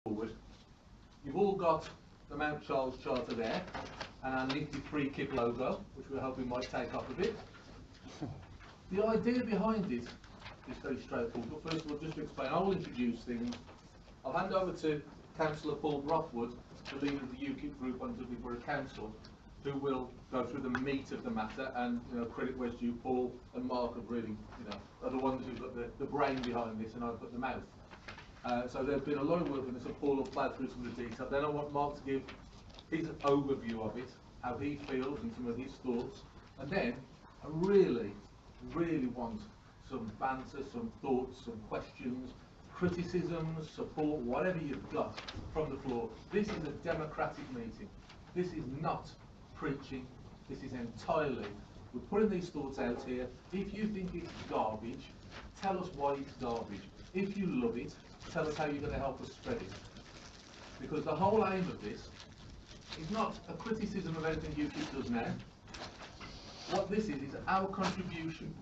forward. You've all got the Mount Charles Charter there, and our nifty UKIP logo, which we're hoping might take off a bit. The idea behind it is very straightforward, but first of all, just to explain, I will introduce things. I'll hand over to Councillor Brothwood, the leader of the UKIP group on Dublin Borough Council, who will go through the meat of the matter, and credit where's due. Paul and Mark have really, are the ones who've got the brain behind this, and I've got the mouth. So there's been a lot of work on this, and Paul will plough through some of the detail. Then I want Mark to give his overview of it, how he feels and some of his thoughts. And then I really want some banter, some thoughts, some questions, criticisms, support, whatever you've got from the floor. This is a democratic meeting. This is not preaching. This is entirely, we're putting these thoughts out here. If you think it's garbage, tell us why it's garbage. If you love it, tell us how you're going to help us spread it. Because the whole aim of this is not a criticism of anything UKIP does now. What this is our contribution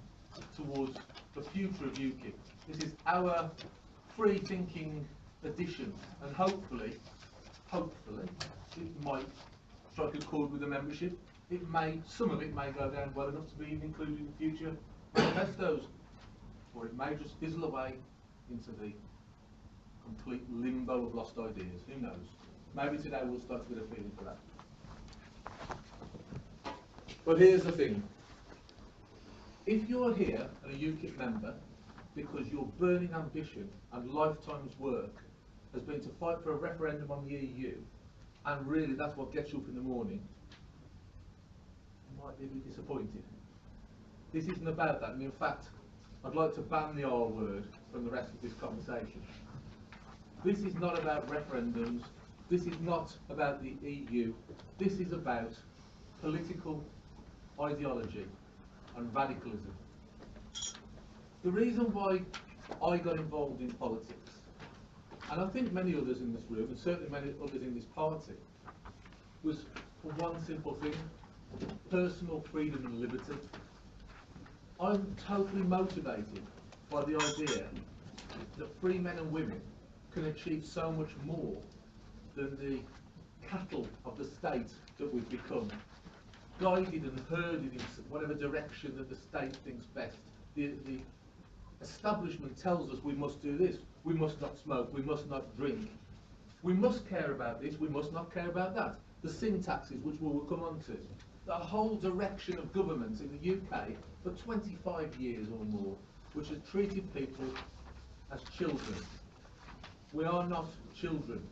towards the future of UKIP. This is our free thinking addition, and hopefully, it might strike a chord with the membership. Some of it may go down well enough to be included in future manifestos, or it may just fizzle away into the complete limbo of lost ideas. Who knows? Maybe today we'll start to get a feeling for that. But here's the thing. If you're here and a UKIP member because your burning ambition and lifetime's work has been to fight for a referendum on the EU, and really that's what gets you up in the morning, you might be a bit disappointed. This isn't about that, and in fact, I'd like to ban the R word from the rest of this conversation. This is not about referendums. This is not about the EU. This is about political ideology and radicalism. The reason why I got involved in politics, and I think many others in this room, and certainly many others in this party, was for one simple thing: personal freedom and liberty. I'm totally motivated by the idea that free men and women can achieve so much more than the cattle of the state that we've become, guided and herded in whatever direction that the state thinks best. The establishment tells us we must do this, we must not smoke, we must not drink, we must care about this, we must not care about that. The sin taxes, which we will come on to. The whole direction of government in the UK for 25 years or more, which has treated people as children. We are not children.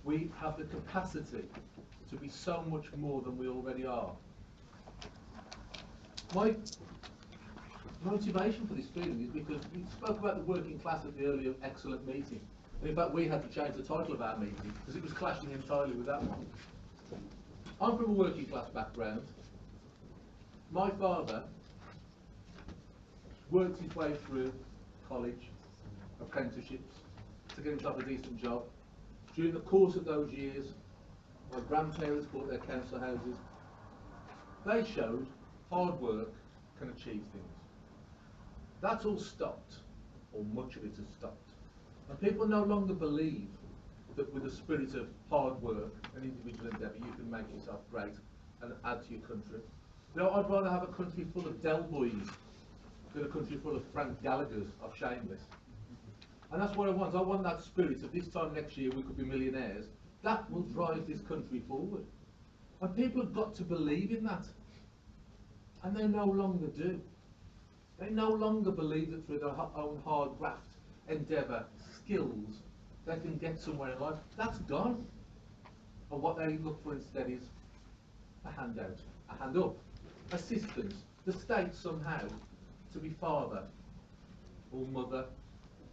We have the capacity to be so much more than we already are. My motivation for this feeling is because we spoke about the working class at the earlier excellent meeting. And in fact, we had to change the title of our meeting because it was clashing entirely with that one. I'm from a working class background. My father worked his way through college, apprenticeships, to get himself a decent job. During the course of those years, my grandparents bought their council houses. They showed hard work can achieve things. That's all stopped, or much of it has stopped. And people no longer believe that with a spirit of hard work and individual endeavour you can make yourself great and add to your country. I'd rather have a country full of Del Boys than a country full of Frank Gallaghers of Shameless. And that's what I want. I want that spirit of this time next year we could be millionaires. That will drive this country forward. And people have got to believe in that. And they no longer do. They no longer believe that through their own hard graft, endeavour, skills, they can get somewhere in life. That's gone. And what they look for instead is a handout, a hand up, assistance, the state somehow to be father or mother,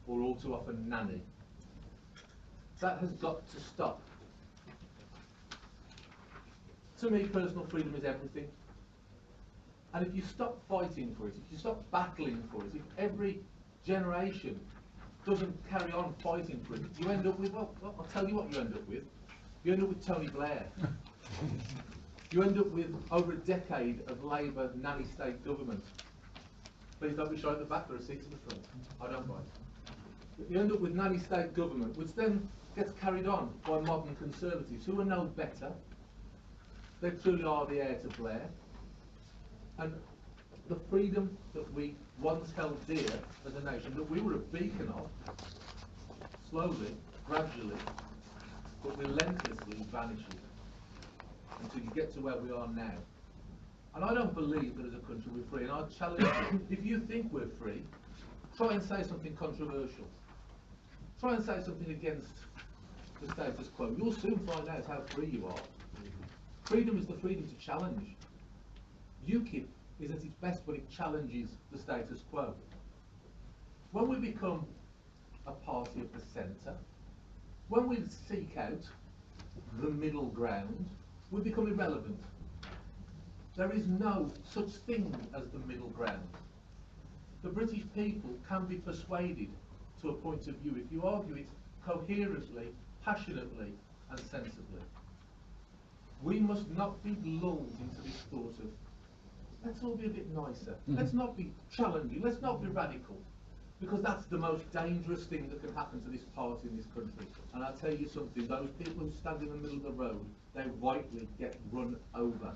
or all too often nanny. That has got to stop. To me, personal freedom is everything. And if you stop fighting for it, if you stop battling for it, if every generation doesn't carry on fighting for it, you end up with, well, I'll tell you what you end up with. You end up with Tony Blair. You end up with over a decade of Labour nanny state government. Please don't be shy at the back, there are seats at the front. I don't mind. You end up with nanny state government, which then gets carried on by modern conservatives who are no better. They truly are the heir to Blair. And the freedom that we once held dear as a nation, that we were a beacon of, slowly, gradually, but relentlessly vanishes until you get to where we are now. And I don't believe that as a country we're free, and I challenge you, if you think we're free, try and say something controversial. Try and say something against the status quo. You'll soon find out how free you are. Freedom is the freedom to challenge. UKIP is at its best when it challenges the status quo. When we become a party of the centre, when we seek out the middle ground, we become irrelevant. There is no such thing as the middle ground. The British people can be persuaded to a point of view if you argue it coherently, passionately and sensibly. We must not be lulled into this thought of, let's all be a bit nicer, let's not be challenging, let's not be radical, because that's the most dangerous thing that can happen to this party in this country. And I'll tell you something, those people who stand in the middle of the road, they rightly get run over.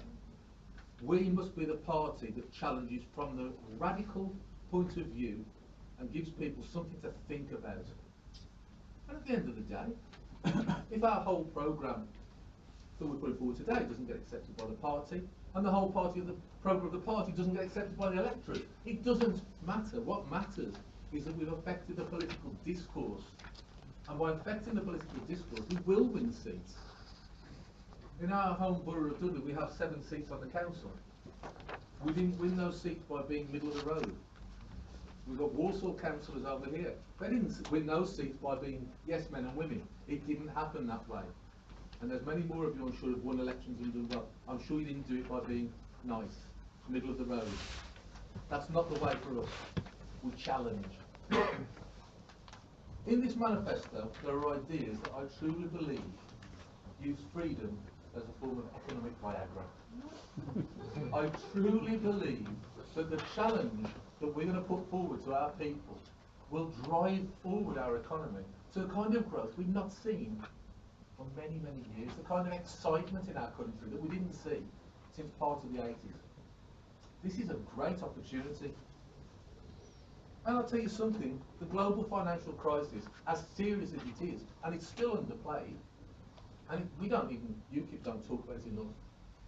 We must be the party that challenges from the radical point of view and gives people something to think about. And at the end of the day, if our whole programme that we're putting forward today doesn't get accepted by the party, and the whole party of the programme of the party doesn't get accepted by the electorate, it doesn't matter. What matters is that we've affected the political discourse. And by affecting the political discourse, we will win seats. In our home borough of Dudley, we have 7 seats on the council. We didn't win those seats by being middle of the road. We've got Walsall councillors over here. They didn't win those seats by being yes men and women. It didn't happen that way. And there's many more of you, I'm sure, have won elections and done well. I'm sure you didn't do it by being nice, middle of the road. That's not the way for us. We challenge. In this manifesto, there are ideas that I truly believe use freedom as a form of economic Viagra. I truly believe that the challenge that we're going to put forward to our people will drive forward our economy to the kind of growth we've not seen for many, many years, the kind of excitement in our country that we didn't see since part of the 80s. This is a great opportunity. And I'll tell you something, the global financial crisis, as serious as it is, and it's still underplayed, and we don't even, UKIP don't talk about it enough,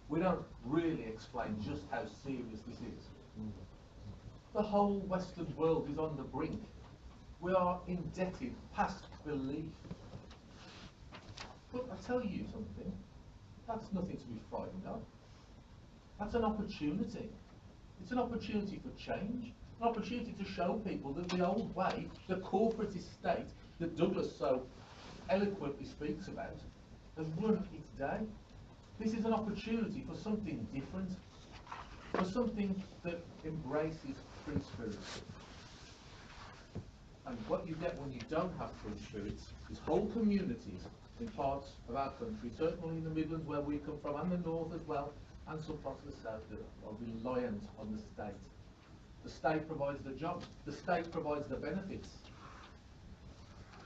we don't really explain just how serious this is. The whole Western world is on the brink. We are indebted past belief. But I tell you something, that's nothing to be frightened of. That's an opportunity. It's an opportunity for change, an opportunity to show people that the old way, the corporatist state that Douglas so eloquently speaks about, has run its day. This is an opportunity for something different, for something that embraces free spirits. And what you get when you don't have free spirits is whole communities in parts of our country, certainly in the Midlands where we come from, and the North as well, and some parts of the South that are reliant on the state. The state provides the jobs, the state provides the benefits.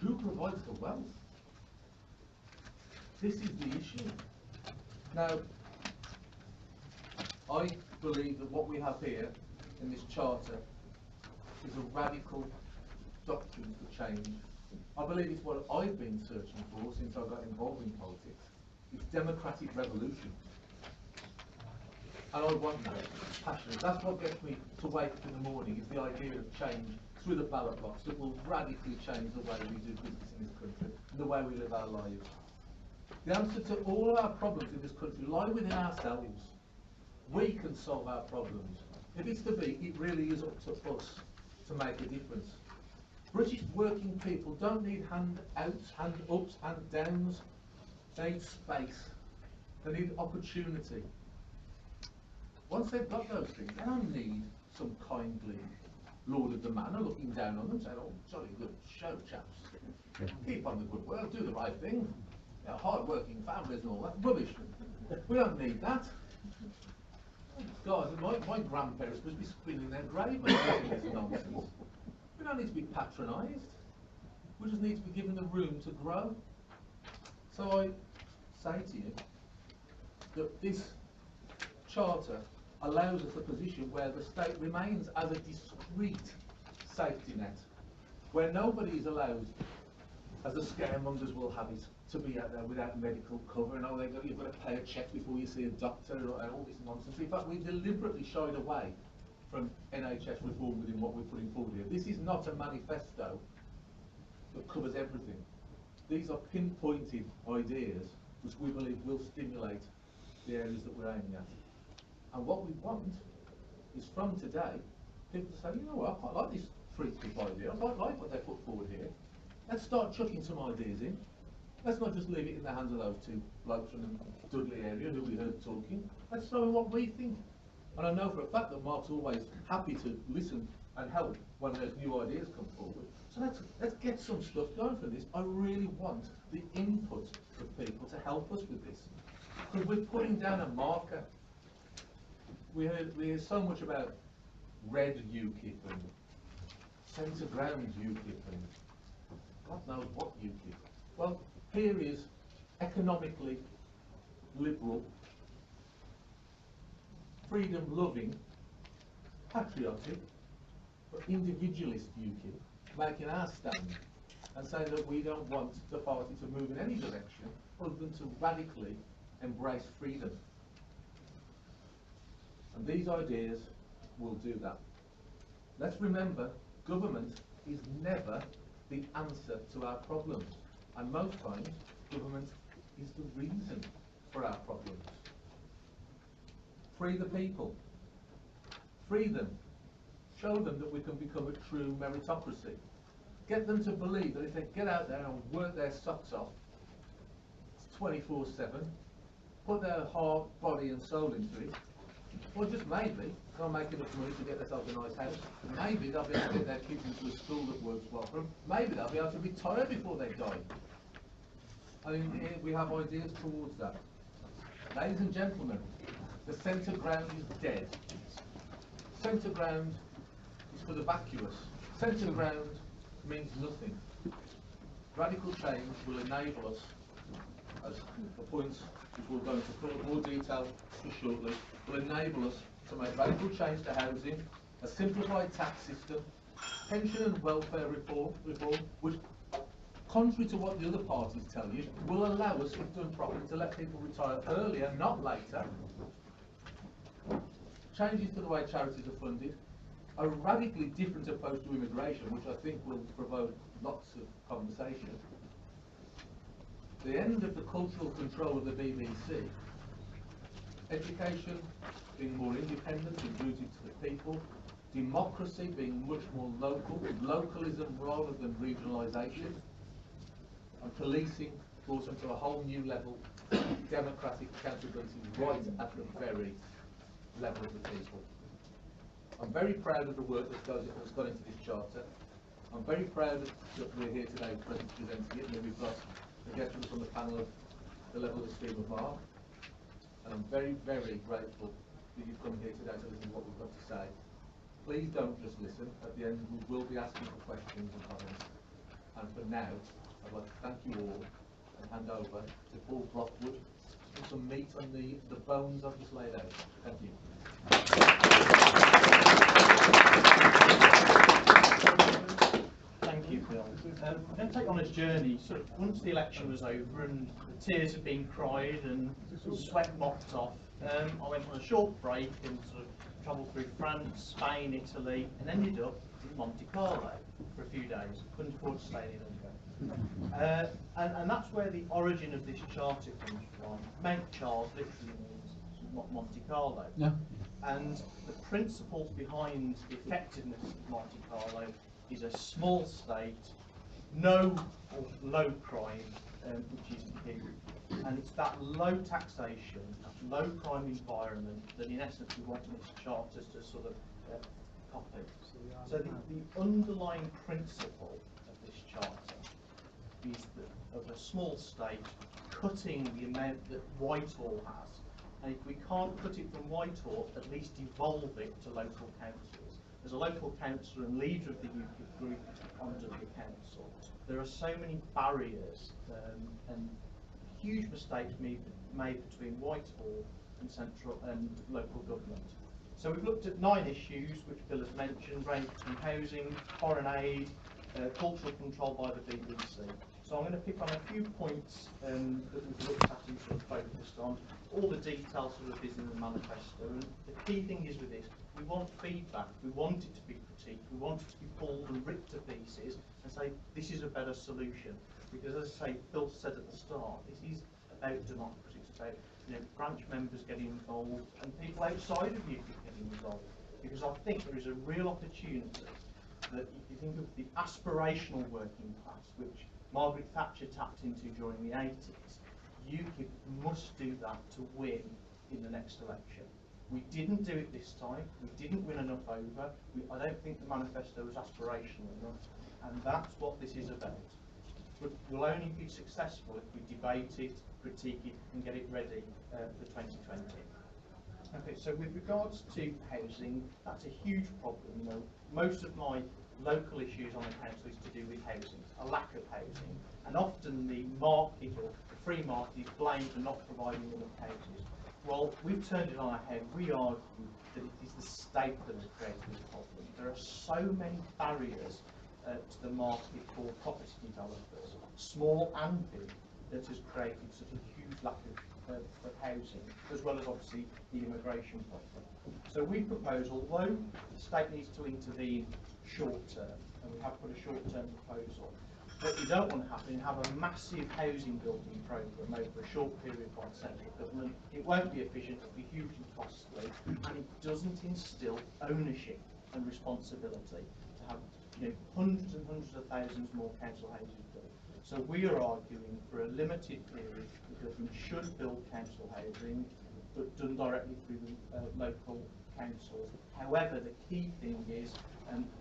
Who provides the wealth? This is the issue. Now, I believe that what we have here in this charter is a radical doctrine for change. I believe it's what I've been searching for since I got involved in politics. It's democratic revolution. And I want that, passionate. That's what gets me to wake up in the morning, is the idea of change through the ballot box that will radically change the way we do business in this country and the way we live our lives. The answer to all our problems in this country lie within ourselves. We can solve our problems. If it's to be, it really is up to us to make a difference. British working people don't need hand-outs, hand-ups, hand-downs. They need space. They need opportunity. Once they've got those things, they don't need some kindly lord of the manor looking down on them saying, oh, jolly good show, chaps. Keep on the good work, do the right thing. You know, hard-working families and all that rubbish. We don't need that. God, my grandparents must be spinning their grave when they're doing this nonsense. We don't need to be patronised. We just need to be given the room to grow. So I say to you that this charter allows us a position where the state remains as a discrete safety net, where nobody is allowed, as the scaremongers will have it, to be out there without medical cover, and you've got to pay a cheque before you see a doctor, and all this nonsense. In fact, we deliberately shied away from NHS reform within what we're putting forward here. This is not a manifesto that covers everything. These are pinpointed ideas which we believe will stimulate the areas that we're aiming at. And what we want is, from today, people to say, you know what, I quite like this free-tip idea, I quite like what they put forward here. Let's start chucking some ideas in. Let's not just leave it in the hands of those two blokes from the Dudley area who we heard talking. Let's throw in what we think. And I know for a fact that Mark's always happy to listen and help when there's new ideas come forward. So let's get some stuff going from this. I really want the input of people to help us with this. Because we're putting down a marker. We hear so much about red UKIP and centre ground UKIP and God knows what UKIP. Well, here is economically liberal, freedom-loving, patriotic, but individualist UKIP, making our stand and saying that we don't want the party to move in any direction other than to radically embrace freedom. And these ideas will do that. Let's remember, government is never the answer to our problems. And most times, government is the reason for our problems. Free the people. Free them. Show them that we can become a true meritocracy. Get them to believe that if they get out there and work their socks off, it's 24/7, put their heart, body and soul into it, or just maybe they'll make enough money to get themselves a nice house. Maybe they'll be able to get their kids into a school that works well for them. Maybe they'll be able to retire before they die. I mean, here we have ideas towards that. Ladies and gentlemen, the centre ground is dead. Centre ground is for the vacuous. Centre ground means nothing. Radical change will enable us, as the points which we'll go into more detail shortly, will enable us to make radical change to housing, a simplified tax system, pension and welfare reform, which, contrary to what the other parties tell you, will allow us, if done properly, to let people retire earlier, not later. Changes to the way charities are funded, a radically different approach to immigration, which I think will provoke lots of conversation. The end of the cultural control of the BBC, education being more independent and rooted to the people, democracy being much more local, localism rather than regionalisation, and policing brought into a whole new level, democratic accountability right at the very level of the people. I'm very proud of the work that's gone into this charter. I'm very proud that we're here today presenting it, and that we've got the guest from the panel of the level of esteem of Mark. And I'm very, very grateful that you've come here today to listen to what we've got to say. Please don't just listen. At the end, we will be asking for questions and comments. And for now, I'd like to thank you all and hand over to Paul Brothwood to put some meat on the bones I've just laid out. Thank you. Thank you, Phil. I'm going to take you on a journey. Sort of once the election was over and the tears had been cried and sweat mopped off, I went on a short break and sort of travelled through France, Spain, Italy, and ended up in Monte Carlo for a few days. Couldn't afford to stay any longer. And that's where the origin of this charter comes from. Mount Charles literally means Monte Carlo. Yeah. And the principles behind the effectiveness of Monte Carlo is a small state, no or low crime, which is key. And it's that low taxation, that low crime environment that in essence we want this charter to sort of copy. So the underlying principle of this charter is that of a small state cutting the amount that Whitehall has. And if we can't cut it from Whitehall, at least devolve it to local councils. As a local councillor and leader of the UKIP group on Dudley Council, there are so many barriers and huge mistakes made between Whitehall and central and local government. So we've looked at 9 issues, which Bill has mentioned, ranging between housing, foreign aid, cultural control by the BBC. So I'm going to pick on a few points that we've looked at and sort of focused on. All the details sort of is in the manifesto, and the key thing is with this, we want feedback, we want it to be critiqued, we want it to be pulled and ripped to pieces and say, this is a better solution. Because as I say, Phil said at the start, this is about democracy, it's about branch members getting involved and people outside of UKIP getting involved. Because I think there is a real opportunity that if you think of the aspirational working class, which Margaret Thatcher tapped into during the 80s, UKIP must do that to win in the next election. We didn't do it this time, we didn't win enough over, I don't think the manifesto was aspirational enough, and that's what this is about. But we'll only be successful if we debate it, critique it, and get it ready for 2020. Okay, so with regards to housing, that's a huge problem. Most of my local issues on the council is to do with housing, a lack of housing, and often the market or the free market is blamed for not providing enough houses. Well, we've turned it on our head. We argue that it is the state that has created this problem. There are so many barriers to the market for property developers, small and big, that has created such a huge lack of housing, as well as obviously the immigration problem. So we propose, although the state needs to intervene short term, and we have put a short term proposal, what we don't want to happen is have a massive housing building programme over a short period by central government. It won't be efficient, it'll be hugely costly, and it doesn't instil ownership and responsibility to have hundreds and hundreds of thousands more council houses built. So we are arguing for a limited period, the government should build council housing, but done directly through the local councils. However, the key thing is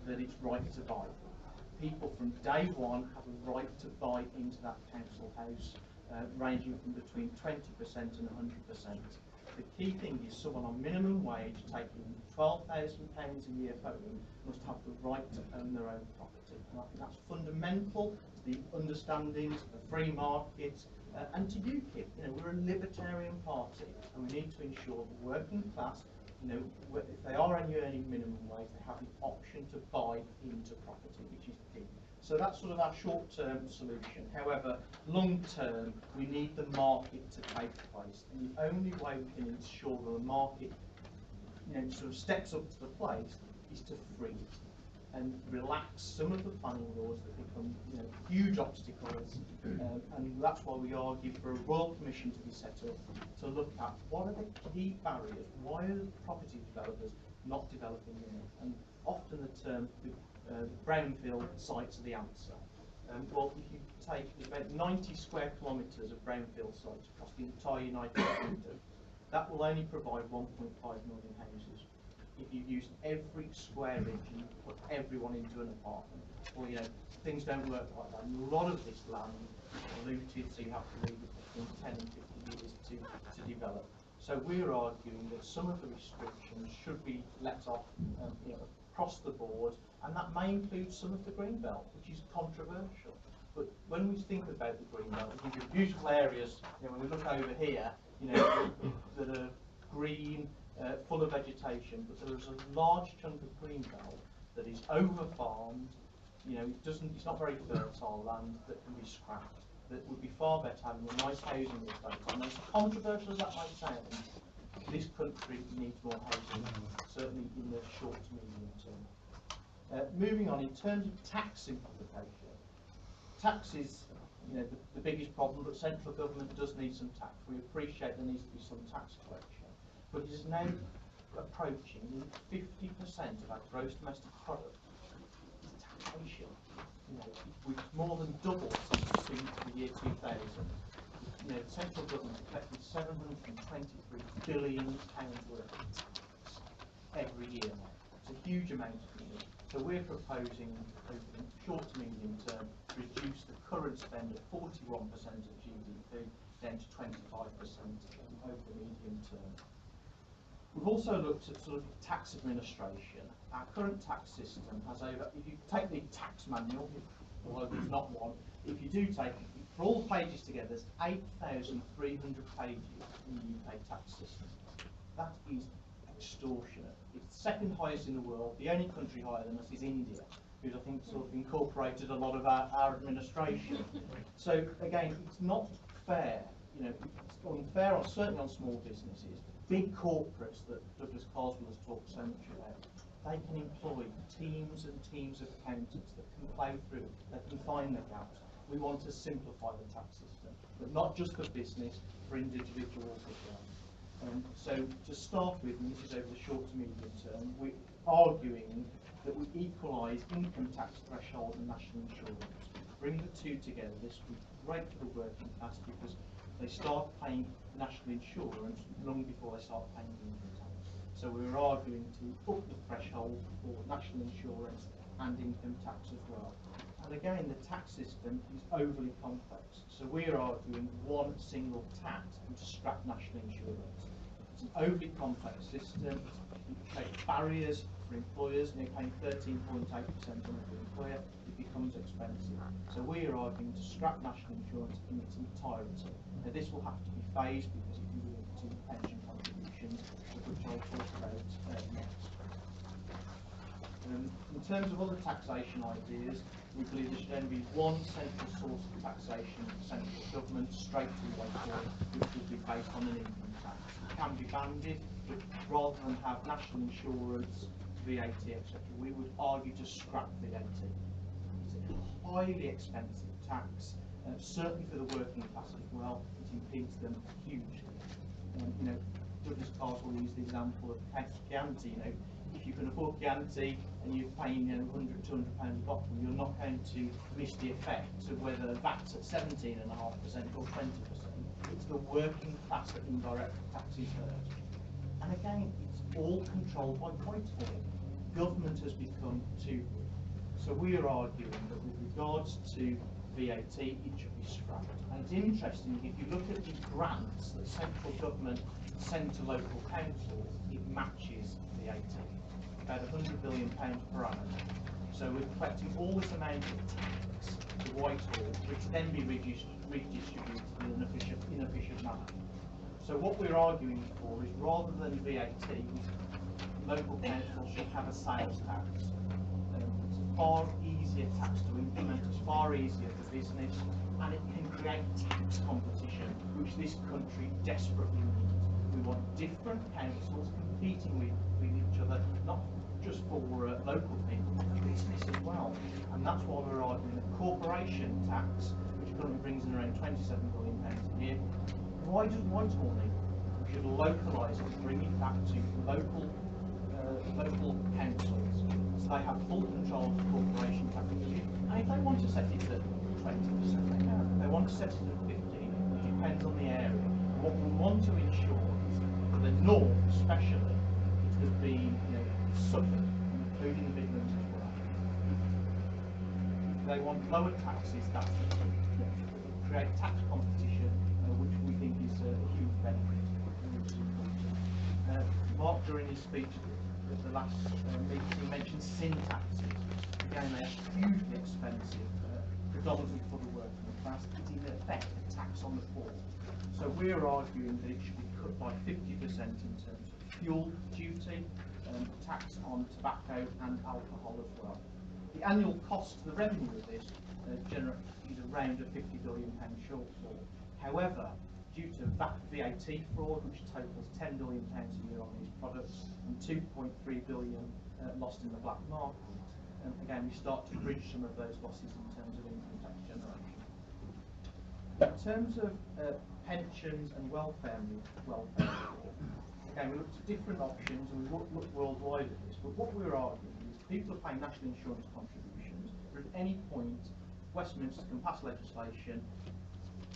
that it's right to buy. People from day one have a right to buy into that council house, ranging from between 20% and 100%. The key thing is someone on minimum wage taking £12,000 a year home must have the right to own their own property. And I think that's fundamental to the understandings of the free market and to UKIP. We're a libertarian party, and we need to ensure the working class, if they are only earning minimum wage, they have the option to buy into property, which is key. So that's sort of our short-term solution. However, long-term, we need the market to take place, and the only way we can ensure that the market, sort of steps up to the plate is to free it and relax some of the planning laws that become, huge obstacles. And that's why we argue for a Royal Commission to be set up to look at what are the key barriers, why are property developers not developing enough, and often the term brownfield sites are the answer. Well, if you take about 90 square kilometres of brownfield sites across the entire United Kingdom, that will only provide 1.5 million houses. If you use every square inch and put everyone into an apartment, well, things don't work like that. And a lot of this land is polluted, so you have to leave it between 10 and 50 years to develop. So we're arguing that some of the restrictions should be let off across the board, and that may include some of the green belt, which is controversial. But when we think about the green belt, we think of beautiful areas. When we look over here, that are green, full of vegetation, but there is a large chunk of green belt that is over-farmed. It's not very fertile land that can be scrapped. That would be far better having a nice housing estate. And as controversial as that might sound, this country needs more housing, certainly in the short to medium term. Moving on, in terms of tax simplification, tax is the biggest problem, but central government does need some tax. We appreciate there needs to be some tax collection, but it is now approaching 50% of our gross domestic product is taxation. We've more than doubled since the year 2000. The central government collected £723 billion worth of tax every year now. It's a huge amount of money. So we're proposing over the short to medium term to reduce the current spend of 41% of GDP down to 25% over the medium term. We've also looked at sort of tax administration. Our current tax system has over, if you take the tax manual, although there's not one, if you do take it, For all the pages together, there's 8,300 pages in the UK tax system. That is extortionate. It's the second highest in the world. The only country higher than us is India, who's I think sort of incorporated a lot of our administration. So again, it's not fair. You know, it's unfair, certainly on small businesses. Big corporates that Douglas Carswell has talked so much about, they can employ teams and teams of accountants that can play through, that can find the gaps. We want to simplify the tax system, but not just for business, for individuals as well. So to start with, and this is over the short to medium term, we're arguing that we equalise income tax threshold and national insurance. Bring the two together. This would be great for the working class because they start paying national insurance long before they start paying income tax. So we're arguing to up the threshold for national insurance and income tax as well. And again, the tax system is overly complex. So we're arguing one single tax and to scrap national insurance. It's an overly complex system. It creates barriers for employers, and they're paying 13.8% on every employer. It becomes expensive. So we are arguing to scrap national insurance in its entirety. Now this will have to be phased because it can be linked to pension contributions, which I'll talk about next. In terms of other taxation ideas, we believe there should only be one central source of taxation for central government, straight to the whiteboard, which would be based on an income tax. It can be banded, but rather than have national insurance, VAT, etc., we would argue to scrap VAT. It's a highly expensive tax, certainly for the working class as well. It impedes them hugely. You know, Douglas Carswell used the example of Chianti. You know, if you can afford Chianti and you're paying 100, 200 pounds a bottle, you're not going to miss the effects of whether that's at 17.5% or 20%. It's the working class that indirect tax is hurt. And again, it's all controlled by Whitehall. Government has become too big. So we are arguing that with regards to VAT, it should be scrapped. And it's interesting, if you look at the grants that central government send to local councils, it matches VAT, about £100 billion per annum. So we're collecting all this amount of tax to Whitehall, which then be redistributed in an inefficient manner. So what we're arguing for is rather than VAT, local councils should have a sales tax. It's a far easier tax to implement, it's far easier for business, and it can create tax competition, which this country desperately needs. We want different councils competing with each other, not just for local people, but for business as well. And that's why we're arguing a corporation tax, which currently brings in around £27 billion a year. Why does Whitehall need it? We should localise it, bring it back to local councils, so they have full control of the corporation tax. And if they want to set it at 20%, they can. If they want to set it at 15%, it depends on the area. What we want to ensure is for the north, especially, it has been, Suffolk, including the Midlands as well. If they want lower taxes, that's the key. It will create tax competition, which we think is a huge benefit. Mark, during his speech at the last meeting, mentioned sin taxes. Again, they are hugely expensive, predominantly for the working class. It's in effect a tax on the poor. So we're arguing that it should be cut by 50% in terms of fuel duty, tax on tobacco and alcohol as well. The annual cost to the revenue of this is around a £50 billion shortfall. However, due to VAT fraud, which totals £10 billion a year on these products, and £2.3 billion lost in the black market, again, we start to bridge some of those losses in terms of income tax generation. In terms of pensions and welfare reform, again, we looked at different options and we looked worldwide at this, but what we're arguing is people are paying national insurance contributions, but at any point Westminster can pass legislation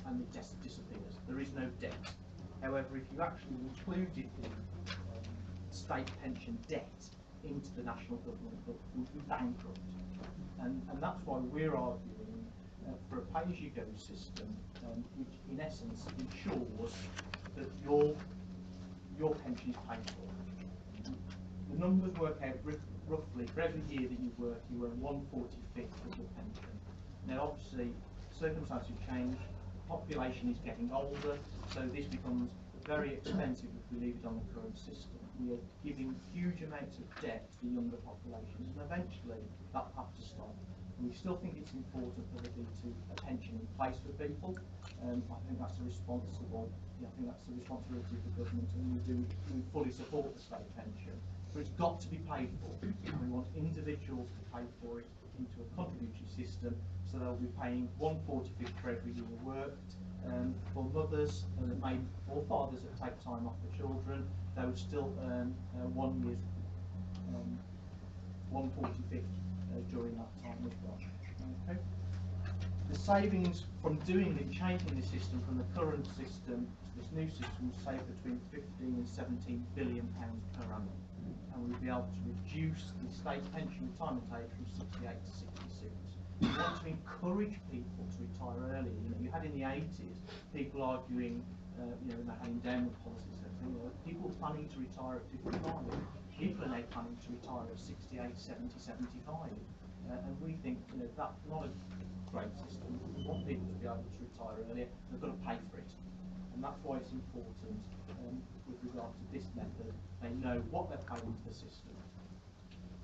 and it just disappears. There is no debt. However, if you actually included the state pension debt into the national government, it would be bankrupt. And that's why we're arguing for a pay-as-you-go system, which in essence ensures that your pension is paid for. The numbers work out roughly for every year that you work, you earn 1/45 of your pension. Now, obviously, circumstances change, the population is getting older, so this becomes very expensive if we leave it on the current system. We are giving huge amounts of debt to the younger populations, and eventually that will have to stop. And we still think it's important for there to be a pension in place for people. I think that's a responsible. I think that's the responsibility of the government, and we fully support the state pension. But it's got to be paid for, and we want individuals to pay for it into a contributory system, so they'll be paying 1/45 for every year worked. For mothers or fathers that take time off the children, they would still earn 1 year's 1/45 during that time as well. Okay. The savings from changing the system from the current system to this new system will save between 15 and 17 billion pounds per annum, and we'll be able to reduce the state pension retirement age from 68 to 66. We want to encourage people to retire early. You had in the 80s people arguing, they had endowment policies. People planning to retire at 55. People are now planning to retire at 68, 70, 75. And we think that's not a great system. We want people to be able to retire earlier. They've got to pay for it, and that's why it's important with regard to this method. They know what they're paying into the system.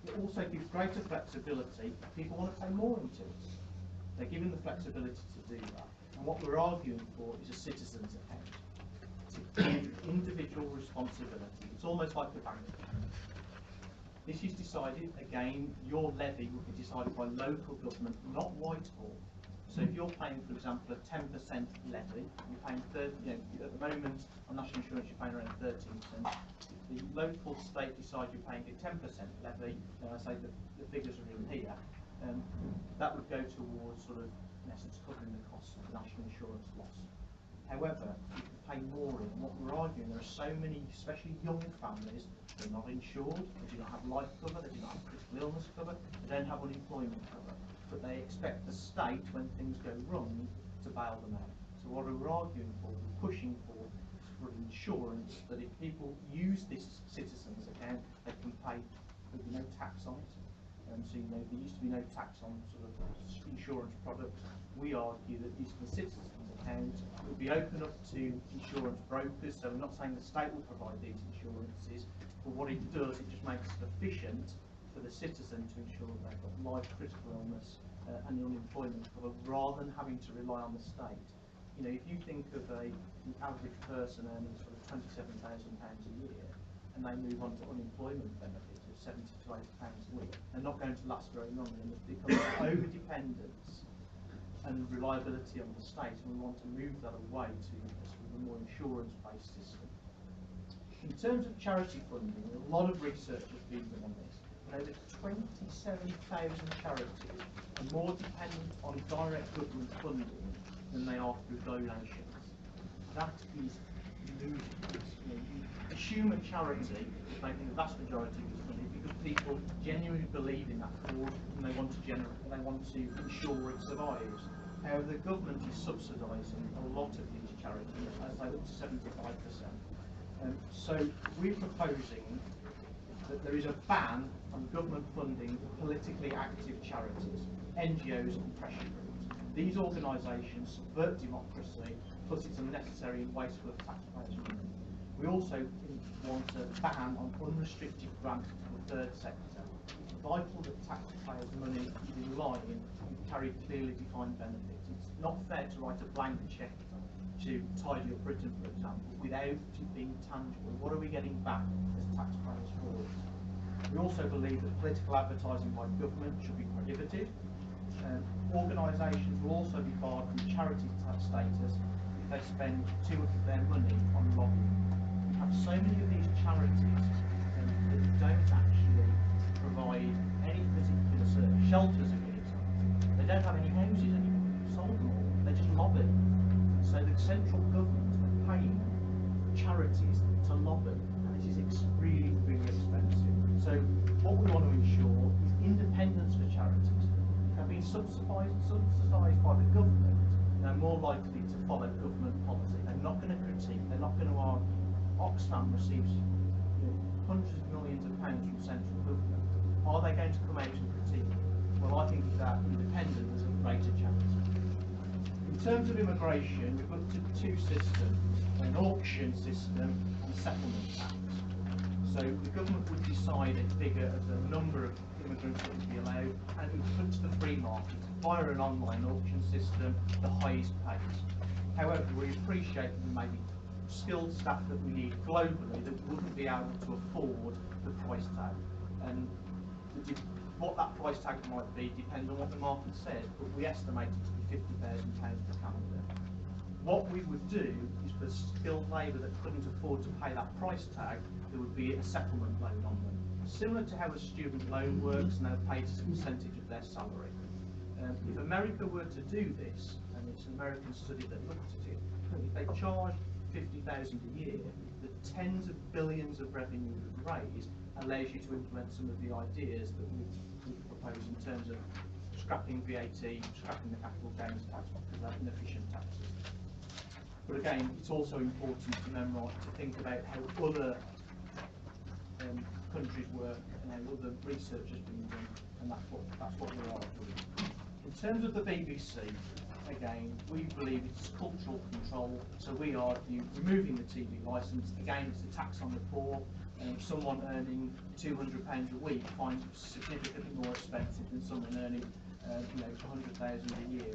It also gives greater flexibility if people want to pay more into it. They're given the flexibility to do that. And what we're arguing for is a citizen's account. To give individual responsibility. It's almost like a bank account. This is decided, again, your levy will be decided by local government, not Whitehall. So if you're paying, for example, a 10% levy, you're paying at the moment on national insurance you're paying around 13%. The local state decides you're paying a 10% levy, I say the figures are in here, that would go towards sort of, in essence, covering the costs of the national insurance loss. However, you can pay more in. What we're arguing, there are so many, especially young families, they're not insured, they do not have life cover, they do not have critical illness cover, they don't have unemployment cover, but they expect the state, when things go wrong, to bail them out. So what we're arguing for, we're pushing for insurance, that if people use this citizens account, they can pay, there'll be no tax on it. So there used to be no tax on sort of insurance products. We argue that using the citizens account will be open up to insurance brokers. So we're not saying the state will provide these insurances, but what it does, it just makes it efficient for the citizen to ensure that they've got life, critical illness, and unemployment cover, rather than having to rely on the state. If you think of the average person earning sort of £27,000 a year, and they move on to unemployment benefit of £70 to £80 a week, they're not going to last very long, and it becomes over-dependence and reliability on the state, and we want to move that away to a more insurance-based system. In terms of charity funding, a lot of research has been done on this. Over 27,000 charities are more dependent on direct government funding than they are through donations. That is ludicrous. You assume a charity is making the vast majority of its money because people genuinely believe in that cause and they want to ensure it survives. However, the government is subsidising a lot of these charities, as they up to 75%. So we're proposing that there is a ban on government funding politically active charities, NGOs and pressure groups. These organisations subvert democracy, plus it's unnecessary and wasteful of taxpayers' money. We also want a ban on unrestricted grants to the third sector. It's vital that taxpayers' money is in line and carry clearly defined benefits. It's not fair to write a blank cheque to tidy up Britain, for example, without it being tangible. What are we getting back as taxpayers for it? We also believe that political advertising by government should be prohibited. Organisations will also be barred from charity status if they spend too much of their money on lobbying. We have so many of these charities that don't actually provide any particular service. Shelters are a good example. They don't have any houses anymore. Sold them all. They just lobby. So the central government are paying charities to lobby, and this is really, really expensive. So what we want to ensure is independence for charities. They're being subsidised by the government, they're more likely to follow government policy. They're not going to critique, they're not going to argue. Oxfam receives hundreds of millions of pounds from central government. Are they going to come out and critique? Well, I think that independence is a greater chance. In terms of immigration, we've looked at two systems, an auction system and a settlement tax. So the government would decide a figure of the number of immigrants that would be allowed, and it would put to the free market via an online auction system the highest paid. However, we appreciate that there may be skilled staff that we need globally that wouldn't be able to afford the price tag. And what that price tag might be depends on what the market says, but we estimate it to be £50,000 per calendar. What we would do is for skilled labour that couldn't afford to pay that price tag, there would be a settlement loan on them. Similar to how a student loan works, and they're paid as a percentage of their salary. If America were to do this, and it's an American study that looked at it, if they charged $50,000 a year, the tens of billions of revenue that we raise allows you to implement some of the ideas that we've proposed in terms of scrapping VAT, scrapping the capital gains tax, because they're inefficient taxes. But again, it's also important to think about how other countries work and how other research has been done, and that's what we're arguing. In terms of the BBC, again, we believe it's cultural control, so we argue removing the TV licence. Again, it's a tax on the poor. Someone earning £200 a week finds it significantly more expensive than someone earning £100,000 a year.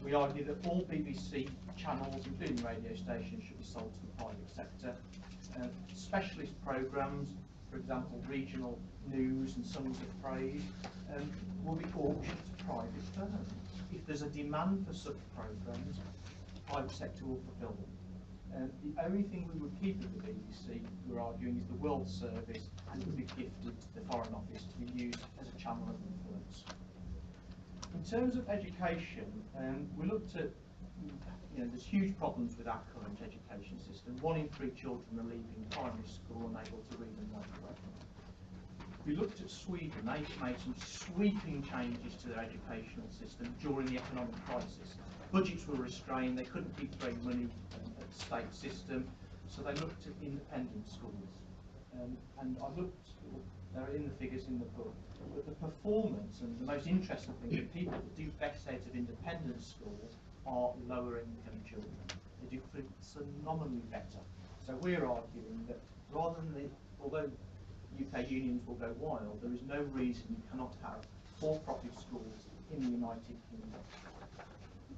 We argue that all BBC channels, including radio stations, should be sold to the private sector. Specialist programmes, for example, regional news and songs of praise, will be auctioned to private firms. If there's a demand for such programmes, the private sector will fulfil them. The only thing we would keep at the BBC, we're arguing, is the World Service, and it would be gifted to the Foreign Office to be used as a channel of influence. In terms of education, we looked at, there's huge problems with our current education system. 1 in 3 children are leaving primary school unable to read and write correctly. We looked at Sweden. They made some sweeping changes to their educational system during the economic crisis. Budgets were restrained, they couldn't keep throwing money at the state system, so they looked at independent schools. And I looked, they're in the figures in the book, but the performance and the most interesting thing, the people that do best out of independent schools are lower income children. They do phenomenally better. So we're arguing that rather than although UK unions will go wild, there is no reason you cannot have for-profit schools in the United Kingdom.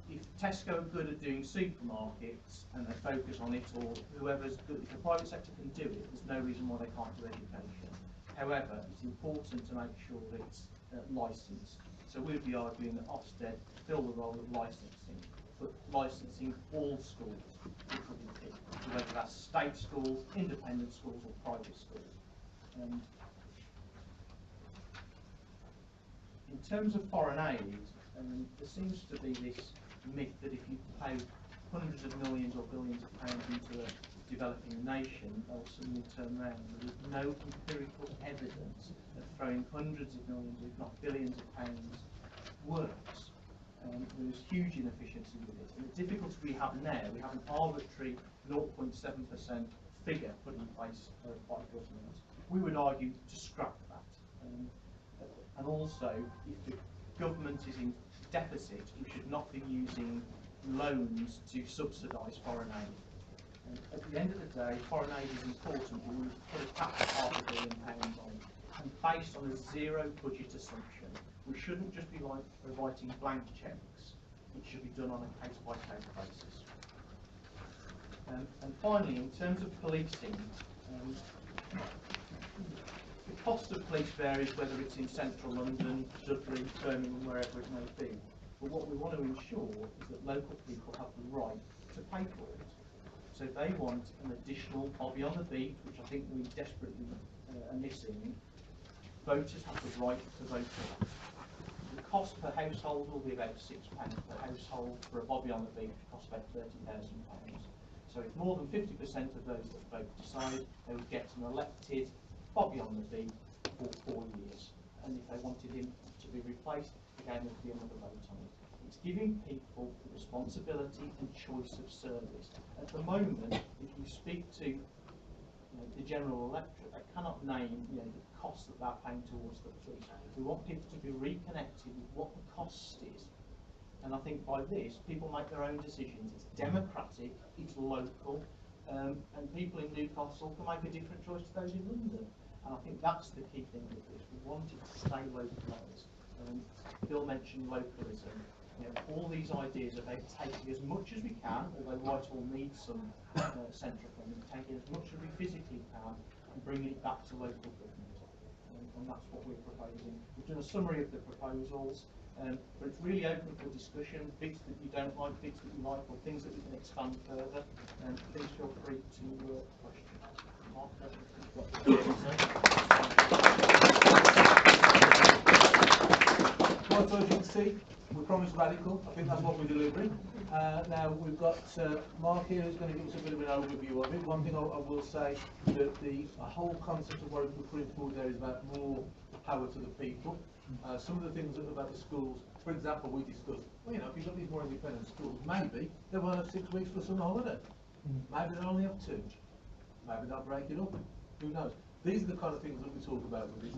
If Tesco are good at doing supermarkets and they focus on it, or whoever's good, if the private sector can do it, there's no reason why they can't do education. However, it's important to make sure that it's licensed. So we'd be arguing that Ofsted fill the role of licensing, but licensing all schools, which will be key. So whether that's state schools, independent schools, or private schools. In terms of foreign aid, there seems to be this myth that if you pay hundreds of millions or billions of pounds into a developing nation, they'll suddenly turn around. There is no empirical evidence that throwing hundreds of millions, if not billions of pounds, works. There is huge inefficiency with it. And the difficulty we have now, we have an arbitrary 0.7% figure put in place by government. We would argue to scrap that. And also, if the government is in deficit, we should not be using loans to subsidise foreign aid. At the end of the day, foreign aid is important, but we would put a cap of £500 million on it. And based on a zero budget assumption, we shouldn't just be writing blank cheques. It should be done on a case-by-case basis. And finally, in terms of policing, the cost of police varies whether it's in central London, Dudley, Birmingham, wherever it may be. But what we want to ensure is that local people have the right to pay for it. So if they want an additional bobby on the beat, which I think we desperately are missing, voters have the right to vote for it. The cost per household will be about £6 per household for a bobby on the beat, which costs about £30,000. So if more than 50% of those that vote decide, they would get an elected bobby on the beat for 4 years. And if they wanted him to be replaced, again there would be another vote on it. It's giving people the responsibility and choice of service. At the moment, if you speak to the general electorate, they cannot name the cost that they're paying towards the police. We want people to be reconnected with what the cost is And I think by this, people make their own decisions. It's democratic, it's local, and people in Newcastle can make a different choice to those in London. And I think that's the key thing with this. We want it to stay localised. Phil mentioned localism. You know, all these ideas about taking as much as we can, although Whitehall needs some central funding, taking as much as we physically can and bringing it back to local government. And that's what we're proposing. We've done a summary of the proposals, but it's really open for discussion, bits that you don't like, bits that you like, or things that we can expand further. Please feel free to question. Mark, Quite urgency, we promised radical. I think that's what we're delivering. Now we've got Mark here who's going to give us a bit of an overview of it. One thing I will say that the whole concept of what we're putting forward there is about more power to the people. Some of the things about the schools, for example, we discussed, well, you know, if you've got these more independent schools, maybe they won't have 6 weeks for summer holiday. Maybe they'll only have 2. Maybe they'll break it up. Who knows? These are the kind of things that we talk about with this.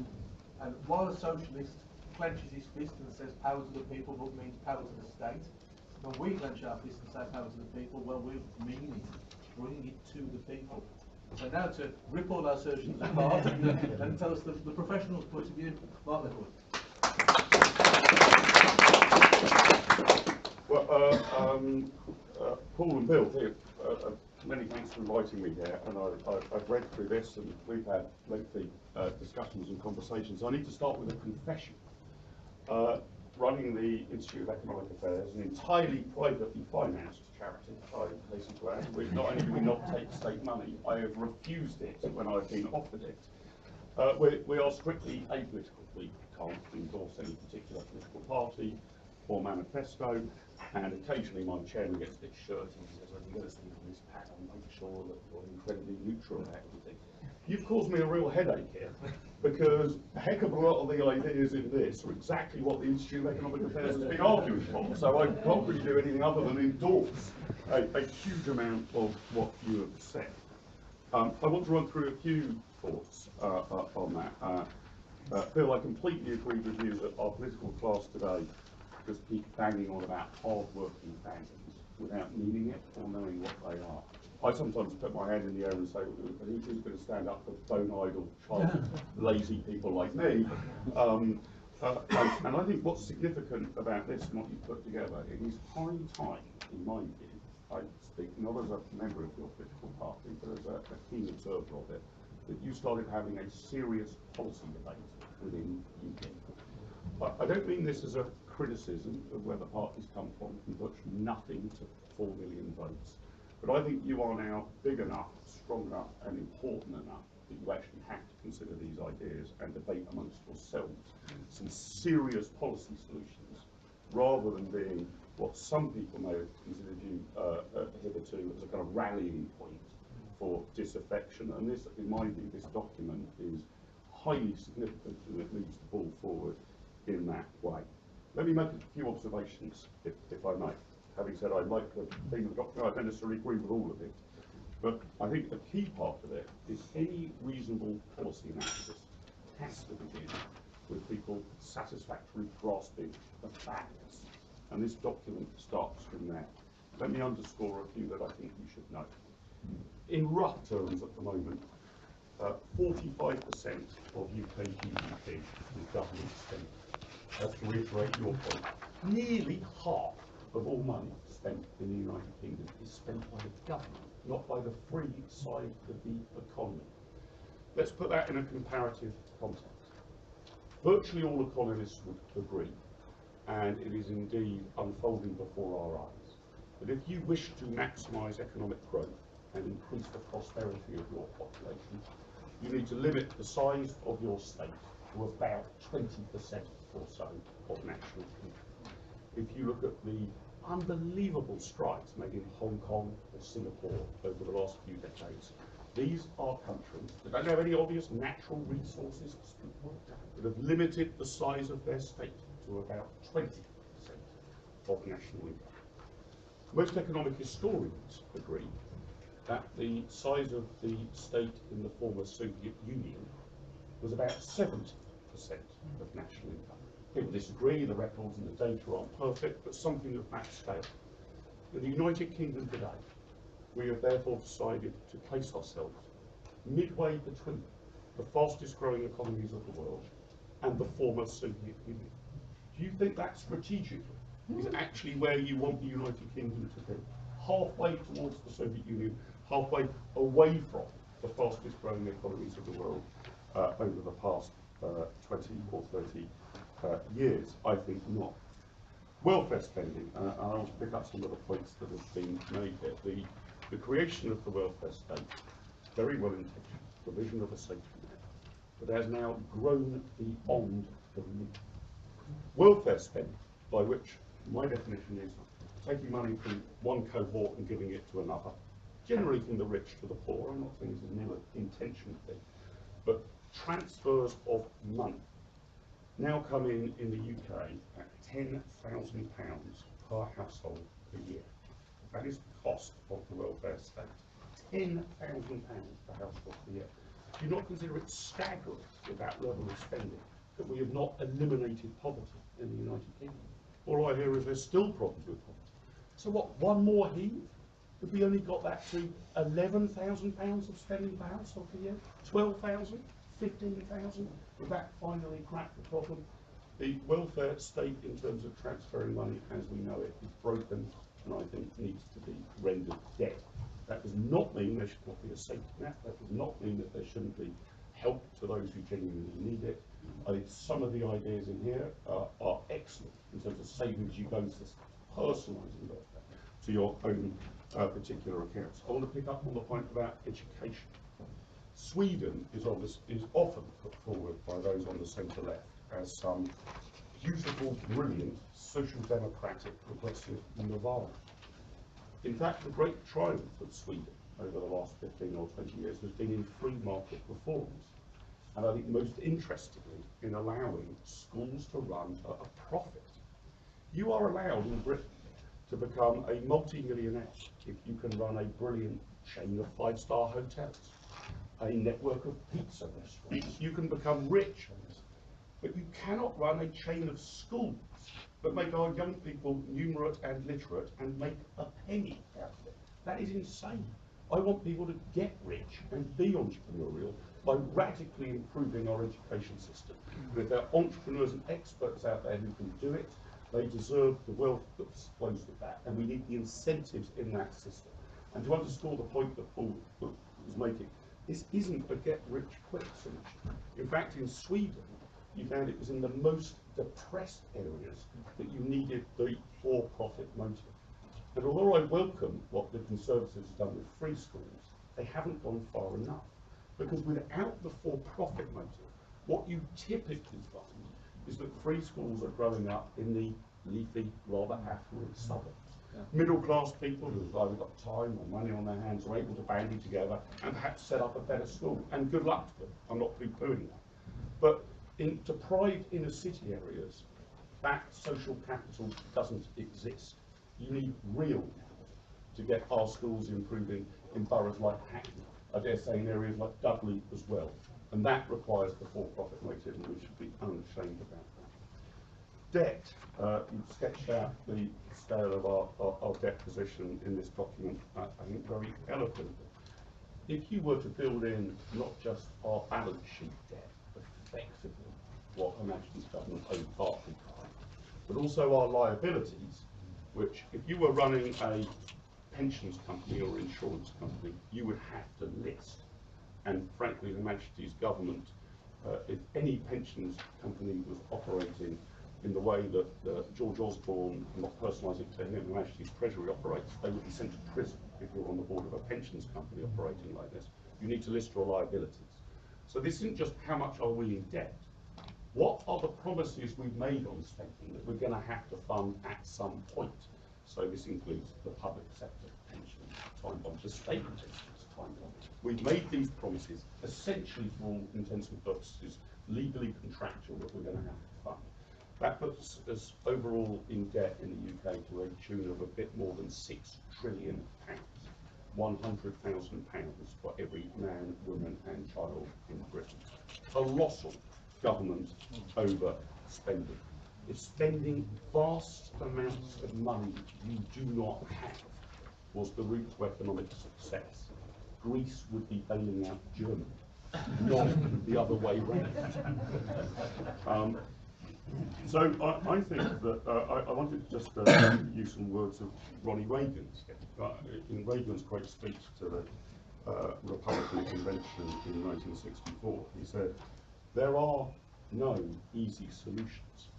And while a socialist clenches his fist and says power to the people, but means power to the state, when we clench our fist and say power to the people, well, we're meaning bring it to the people. So now to rip all our assertions apart and tell us the professional's point of view, Mark Littlewood. Well, Paul and Bill, many thanks for inviting me here, and I've read through this and we've had lengthy discussions and conversations. I need to start with a confession. Running the Institute of Economic Affairs, an entirely privately financed charity, I hasten to add, which not only do we not take state money, I have refused it when I've been offered it. We are strictly apolitical. We can't endorse any particular political party or manifesto, and occasionally my chairman gets a bit shirty and says, "Well, you got to stand on this pad and make sure that you're incredibly neutral about everything." You've caused me a real headache here, because a heck of a lot of the ideas in this are exactly what the Institute of Economic Affairs has been arguing for, so I can't really do anything other than endorse a huge amount of what you have said. I want to run through a few thoughts on that. Phil, I completely agree with you that our political class today just keep banging on about hard-working things without meaning it or knowing what they are. I sometimes put my hand in the air and say, who's going to stand up for bone-idle, child, lazy people like me? And I think what's significant about this and what you've put together, it is high time, in my view, I speak not as a member of your political party, but as a keen observer of it, that you started having a serious policy debate within UKIP. I don't mean this as a criticism of where the parties come from virtually nothing to 4 million votes. But I think you are now big enough, strong enough, and important enough that you actually have to consider these ideas and debate amongst yourselves some serious policy solutions, rather than being what some people may have considered you hitherto as a kind of rallying point for disaffection. And this, in my view, this document is highly significant and it leads the ball forward in that way. Let me make a few observations, if I may. Having said I like the theme of the document, I don't necessarily agree with all of it. But I think the key part of it is any reasonable policy analysis has to begin with people satisfactorily grasping the facts. And this document starts from there. Let me underscore a few that I think you should know. In rough terms at the moment, 45% of UK GDP is government spending. Just to reiterate your point, nearly half of all money spent in the United Kingdom is spent by the government, not by the free side of the economy. Let's put that in a comparative context. Virtually all economists would agree, and it is indeed unfolding before our eyes, that if you wish to maximise economic growth and increase the prosperity of your population, you need to limit the size of your state to about 20% or so of national income. If you look at the unbelievable strides made in Hong Kong or Singapore over the last few decades, these are countries that don't have any obvious natural resources that have limited the size of their state to about 20% of national income. Most economic historians agree that the size of the state in the former Soviet Union was about 70% of national income. People disagree, the records and the data aren't perfect, but something of that scale. In the United Kingdom today, we have therefore decided to place ourselves midway between the fastest growing economies of the world and the former Soviet Union. Do you think that strategically is actually where you want the United Kingdom to be? Halfway towards the Soviet Union, halfway away from the fastest growing economies of the world over the past 20 or 30 years? I think not. Welfare spending, and I want to pick up some of the points that have been made here. The creation of the welfare state, very well intentioned, provision of a safety net, but has now grown beyond belief. Welfare spending, by which my definition is taking money from one cohort and giving it to another, generally from the rich to the poor. I'm not saying it's a never intentional thing, but transfers of money now come in the UK at £10,000 per household per year. That is the cost of the welfare state. £10,000 per household per year. Do you not consider it staggering with that level of spending that we have not eliminated poverty in the United Kingdom? All I hear is there's still problems with poverty. So what, one more heave? Have we only got that to £11,000 of spending per household per year? 12,000? 15,000? Would that finally crack the problem? The welfare state in terms of transferring money as we know it is broken and I think needs to be rendered dead. That does not mean there should not be a safety net. That does not mean that there shouldn't be help to those who genuinely need it. I think some of the ideas in here are excellent in terms of savings you go systems, personalising welfare to your own particular accounts. I want to pick up on the point about education. Sweden is often put forward by those on the centre-left as some beautiful, brilliant, social democratic, progressive Nirvana. In fact, the great triumph of Sweden over the last 15 or 20 years has been in free market reforms. And I think most interestingly, in allowing schools to run at a profit. You are allowed in Britain to become a multi-millionaire if you can run a brilliant chain of 5-star hotels, a network of pizza restaurants. You can become rich on this. But you cannot run a chain of schools that make our young people numerate and literate and make a penny out of it. That is insane. I want people to get rich and be entrepreneurial by radically improving our education system. And if there are entrepreneurs and experts out there who can do it, they deserve the wealth that flows with that. And we need the incentives in that system. And to underscore the point that Paul was making, this isn't a get-rich-quick solution. In fact, in Sweden, you found it was in the most depressed areas that you needed the for-profit motive. And although I welcome what the Conservatives have done with free schools, they haven't gone far enough. Because without the for-profit motive, what you typically find is that free schools are growing up in the leafy, rather affluent suburbs. Middle-class people who have either got time or money on their hands are able to bandy together and perhaps set up a better school. And good luck to them. I'm not poo-pooing that. But in deprived inner city areas, that social capital doesn't exist. You need real capital to get our schools improving in boroughs like Hackney, I dare say in areas like Dudley as well. And that requires the for-profit motive, and we should be unashamed about that. Debt. You've sketched out the scale of our debt position in this document, I think very eloquently. If you were to build in not just our balance sheet debt, effectively what Her Majesty's government owed partly, but also our liabilities, which if you were running a pensions company or insurance company, you would have to list. And frankly, Her Majesty's government, if any pensions company was operating in the way that George Osborne, I'm not personalising to him, Her Majesty's Treasury operates, they would be sent to prison if you're on the board of a pensions company operating like this. You need to list your liabilities. So this isn't just how much are we in debt. What are the promises we've made on spending that we're going to have to fund at some point? So this includes the public sector pensions, time bombs, the state pensions, time bombs. We've made these promises essentially for all intents and purposes legally contractual that we're going to have to fund. That puts us overall in debt in the UK to a tune of a bit more than £6 trillion. £100,000 for every man, woman and child in Britain. Colossal government overspending. is spending vast amounts of money you do not have was the route to economic success. Greece would be bailing out Germany, not the other way round. So I think that I wanted to just use some words of Ronnie Reagan's. In Reagan's great speech to the Republican Convention in 1964, he said, "There are no easy solutions,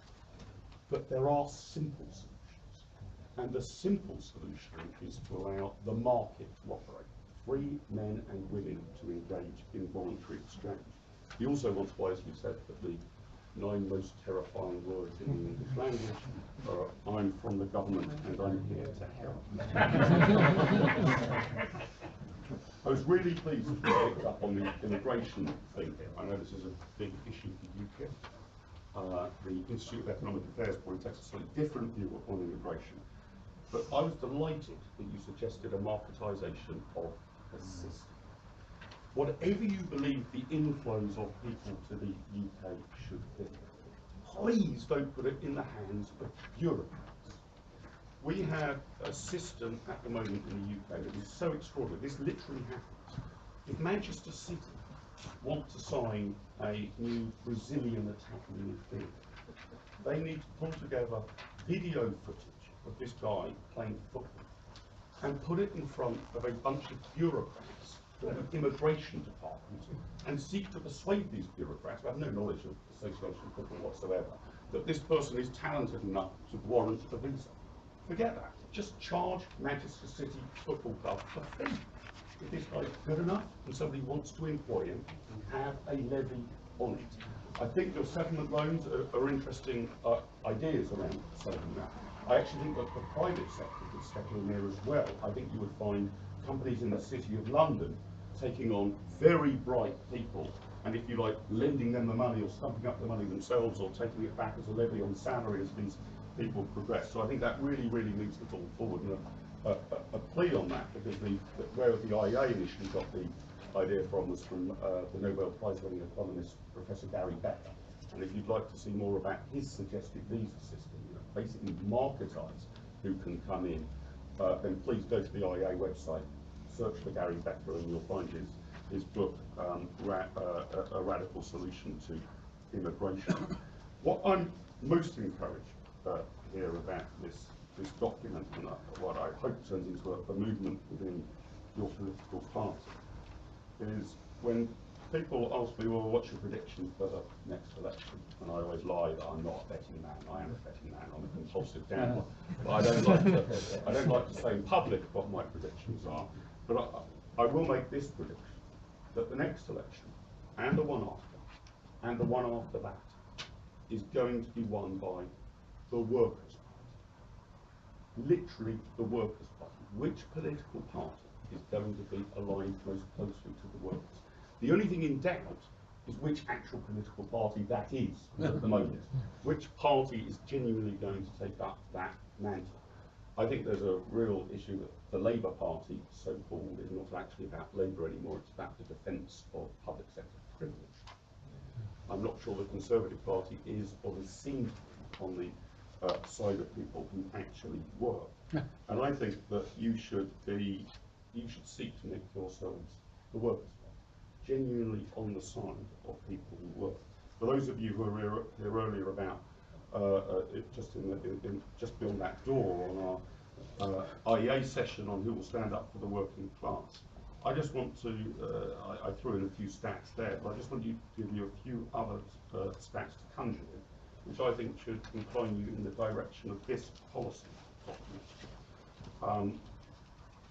but there are simple solutions. And the simple solution is to allow the market to operate, free men and women to engage in voluntary exchange." He also once wisely said that the 9 most terrifying words in the English language are, "I'm from the government and I'm here to help." I was really pleased to pick up on the immigration thing here. I know this is a big issue for UKIP. The Institute of Economic Affairs probably takes a slightly different view on immigration. But I was delighted that you suggested a marketisation of the system. Whatever you believe the inflows of people to the UK should be, please don't put it in the hands of bureaucrats. We have a system at the moment in the UK that is so extraordinary. This literally happens. If Manchester City want to sign a new Brazilian attacking midfielder, they need to pull together video footage of this guy playing football and put it in front of a bunch of bureaucrats from the immigration department and seek to persuade these bureaucrats, who have no knowledge of association football whatsoever, that this person is talented enough to warrant a visa. Forget that. Just charge Manchester City Football Club a fee. If this guy's good enough and somebody wants to employ him, have a levy on it. I think your settlement loans are interesting ideas around settlement that. I actually think that the private sector could step in there as well. I think you would find companies in the City of London taking on very bright people, and if you like, lending them the money or stumping up the money themselves or taking it back as a levy on salary as these people progress. So I think that really, really moves the ball forward. And a plea on that, because where the IEA initially got the idea from was from the Nobel Prize-winning economist Professor Gary Becker. And if you'd like to see more about his suggested visa system, basically marketise who can come in, then please go to the IEA website, search for Gary Becker, and you'll find his book, A Radical Solution to Immigration. What I'm most encouraged here about this document, and what I hope turns into a movement within your political party, is when people ask me, well, what's your prediction for the next election? And I always lie that I'm not a betting man. I am a betting man. I'm a compulsive gambler. But I don't like to say in public what my predictions are. But I will make this prediction, that the next election, and the one after, and the one after that, is going to be won by the Workers' Party. Literally the Workers' Party. Which political party is going to be aligned most closely to the workers? The only thing in doubt is which actual political party that is at the moment. Which party is genuinely going to take up that mantle? I think there's a real issue that the Labour Party, so-called, is not actually about Labour anymore, it's about the defence of public sector privilege. I'm not sure the Conservative Party is or is seen to be on the side of people who actually work. And I think that you should seek to make yourselves the Workers' Party, genuinely on the side of people who work. For those of you who were here earlier about just beyond that door on our IEA session on who will stand up for the working class, I just want to, I threw in a few stats there, but I just want to give you a few other stats to conjure with, which I think should incline you in the direction of this policy document.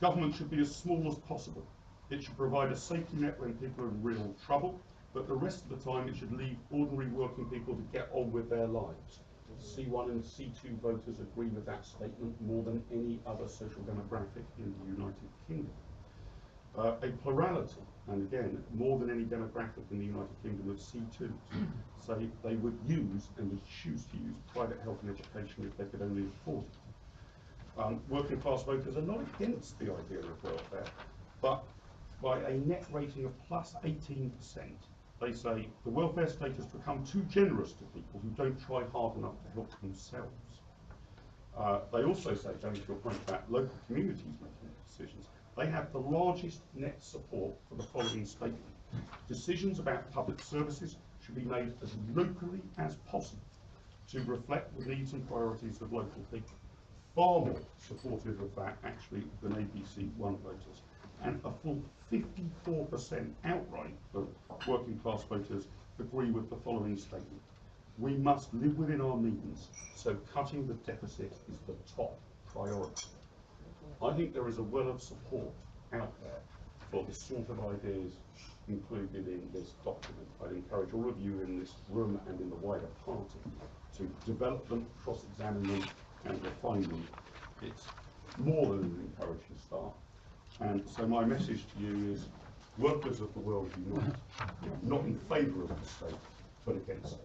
Government should be as small as possible. It should provide a safety net when people are in real trouble, but the rest of the time it should leave ordinary working people to get on with their lives. C1 and C2 voters agree with that statement more than any other social demographic in the United Kingdom. A plurality, and again, more than any demographic in the United Kingdom of C2s, say they would use and would choose to use private health and education if they could only afford it. Working class voters are not against the idea of welfare, but by a net rating of plus 18%, They say the welfare state has become too generous to people who don't try hard enough to help themselves. They also say, going to your point about local communities making decisions, they have the largest net support for the following statement. Decisions about public services should be made as locally as possible to reflect the needs and priorities of local people. Far more supportive of that, actually, than ABC 1 voters. And a full 54% outright of working class voters agree with the following statement. We must live within our means, so cutting the deficit is the top priority. I think there is a well of support out there for the sort of ideas included in this document. I'd encourage all of you in this room and in the wider party to develop them, cross-examine them and refine them. It's more than an encouraging start. And so my message to you is, workers of the world unite, not in favour of the state, but against it.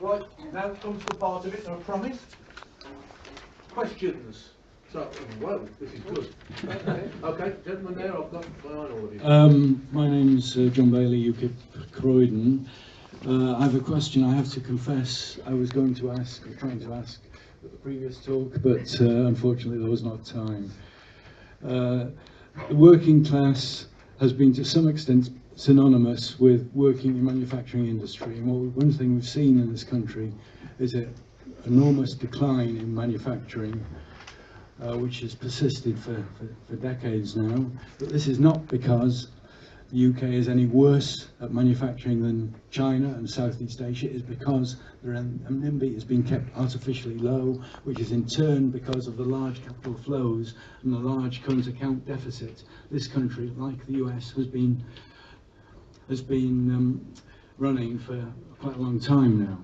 Right, now comes the part of it I promised. Questions. So, whoa, this is good. Okay, gentlemen there, I've got my own audio. My name's John Bailey, UKIP Croydon. I have a question. I have to confess, I was trying to ask at the previous talk, but unfortunately there was not time. The working class has been to some extent synonymous with working in the manufacturing industry, and one thing we've seen in this country is an enormous decline in manufacturing, which has persisted for decades now. But this is not because the UK is any worse at manufacturing than China and Southeast Asia. It is because their renminbi has been kept artificially low, which is in turn because of the large capital flows and the large current account deficit. This country, like the US, has been running for quite a long time now.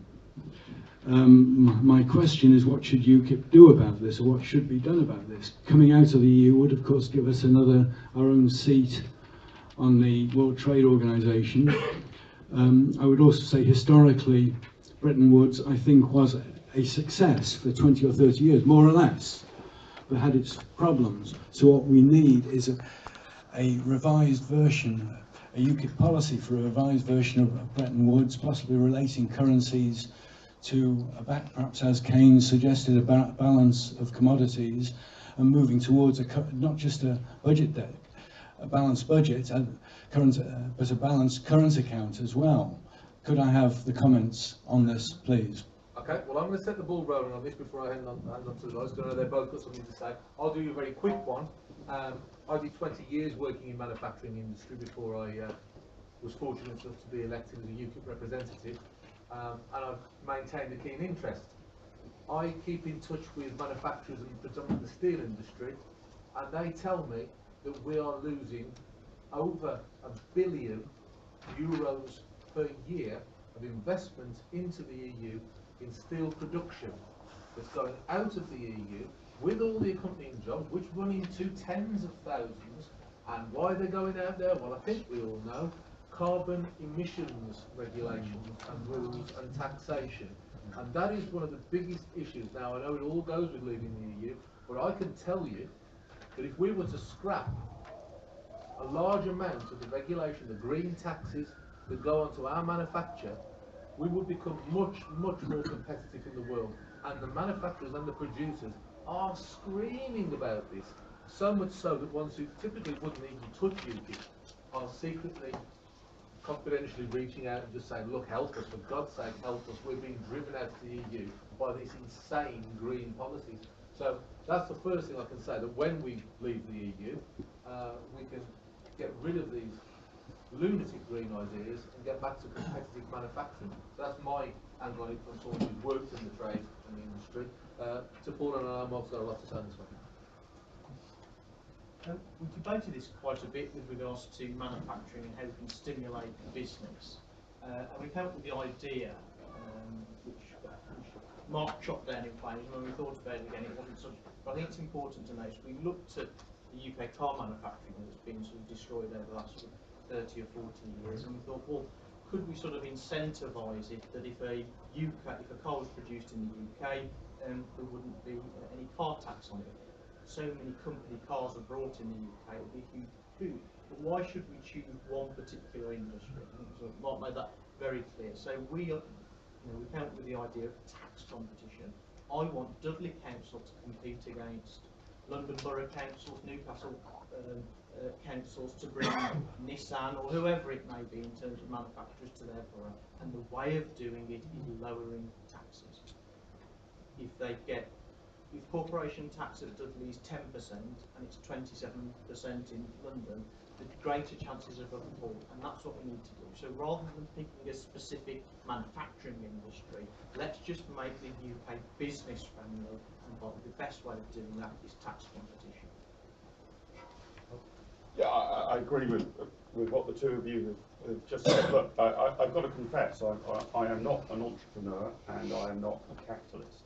My question is, what should UKIP do about this, or what should be done about this? Coming out of the EU would of course give us our own seat on the World Trade Organization. I would also say historically Bretton Woods, I think, was a success for 20 or 30 years, more or less, but had its problems. So what we need is a revised version, a UKIP policy for a revised version of Bretton Woods, possibly relating currencies to, perhaps as Keynes suggested, a balance of commodities, and moving towards not just a budget debt, a balanced budget, but a balanced current account as well. Could I have the comments on this, please? Okay, well, I'm going to set the ball rolling on this before I hand on to the guys, because I know they've both got something to say. I'll do you a very quick one. I did 20 years working in manufacturing industry before I was fortunate enough to be elected as a UKIP representative, and I've maintained a keen interest. I keep in touch with manufacturers and predominantly the steel industry, and they tell me that we are losing over €1 billion per year of investment into the EU in steel production that's going out of the EU with all the accompanying jobs, which run into tens of thousands. And why they're going out there? Well, I think we all know. Carbon emissions regulations and rules and taxation. And that is one of the biggest issues. Now, I know it all goes with leaving the EU, but I can tell you that if we were to scrap a large amount of the regulation, the green taxes that go onto our manufacture, we would become much, much more competitive in the world. And the manufacturers and the producers are screaming about this. So much so that ones who typically wouldn't even touch UKIP are secretly, confidentially reaching out and just saying, look, help us, for God's sake, help us. We're being driven out of the EU by these insane green policies. So that's the first thing I can say, that when we leave the EU, we can get rid of these lunatic green ideas and get back to competitive manufacturing. So that's my angle on it from someone who's worked in the trade and the industry. To Paul and Mark's got a lot to say on this one. We've debated this quite a bit with regards to manufacturing and how we can stimulate business. And we came up with the idea, which Mark chopped down in flames, and when we thought about it again, it wasn't such. But I think it's important to note, we looked at the UK car manufacturing that's been sort of destroyed over the last sort of 30 or 40 years, and we thought, well, could we sort of incentivise it that if a car was produced in the UK, there wouldn't be any car tax on it. So many company cars are brought in the UK, it would be a huge coup. But why should we choose one particular industry? I think so Mark made that very clear. So we came up with the idea of tax competition. I want Dudley Council to compete against London Borough Councils, Newcastle councils, to bring Nissan or whoever it may be in terms of manufacturers to their borough. And the way of doing it is lowering taxes. If corporation tax at Dudley is 10% and it's 27% in London, the greater chances of a fall, and that's what we need to do. So rather than picking a specific manufacturing industry, let's just make the UK business friendly, and the best way of doing that is tax competition. Yeah, I agree with what the two of you have just said. Look, I've got to confess, I am not an entrepreneur and I am not a capitalist.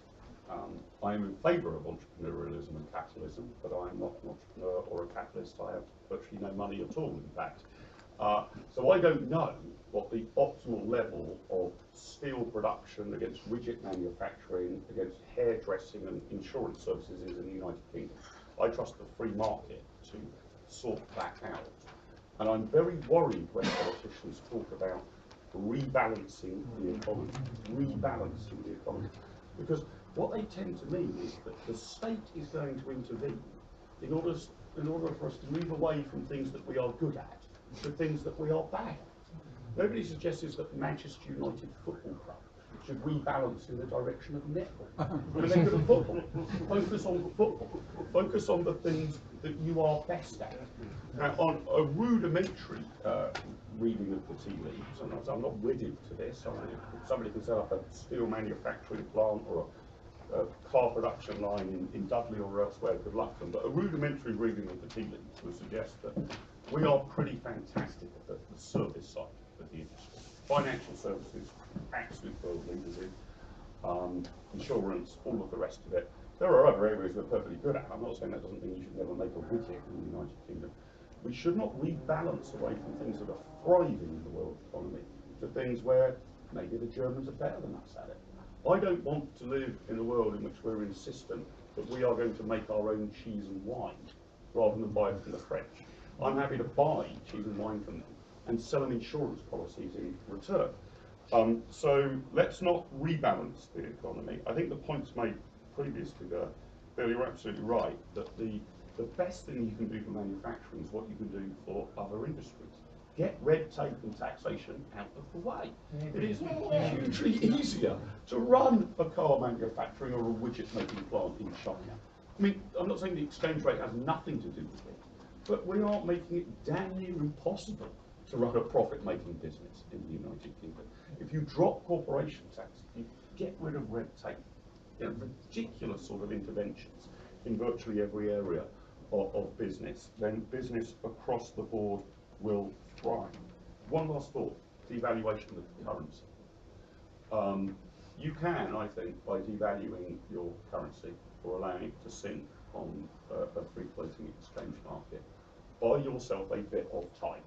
I am in favour of entrepreneurialism and capitalism, but I am not an entrepreneur or a capitalist. I have virtually no money at all, in fact. So I don't know what the optimal level of steel production against widget manufacturing, against hairdressing and insurance services is in the United Kingdom. I trust the free market to sort that out. And I'm very worried when politicians talk about rebalancing the economy, because what they tend to mean is that the state is going to intervene in order for us to move away from things that we are good at to things that we are bad at. Nobody suggests that Manchester United Football Club should rebalance in the direction of netball. When they go to football, focus on football. Focus on the things that you are best at. Now, on a rudimentary reading of the tea leaves, and I'm not wedded to this, somebody can set up a steel manufacturing plant or a car production line in Dudley or elsewhere, good luck to them. But a rudimentary reading of the tea leaves would suggest that we are pretty fantastic at the service side of the industry. Financial services, absolute world leaders in, insurance, all of the rest of it. There are other areas we're perfectly good at. I'm not saying that doesn't mean you should never make a widget in the United Kingdom. We should not rebalance away from things that are thriving in the world economy to things where maybe the Germans are better than us at it. I don't want to live in a world in which we're insistent that we are going to make our own cheese and wine rather than buy it from the French. I'm happy to buy cheese and wine from them and sell them insurance policies in return. So let's not rebalance the economy. I think the points made previously there, Bill, you're absolutely right, that the best thing you can do for manufacturing is what you can do for other industries. Get red tape and taxation out of the way. It is hugely easier to run a car manufacturing or a widget making plant in China. I mean, I'm not saying the exchange rate has nothing to do with it, but we are making it damn near impossible to run a profit-making business in the United Kingdom. If you drop corporation tax, if you get rid of red tape, ridiculous sort of interventions in virtually every area of business, then business across the board will thrive. One last thought, devaluation of the currency. You can, I think, by devaluing your currency or allowing it to sink on a free floating exchange market, buy yourself a bit of time.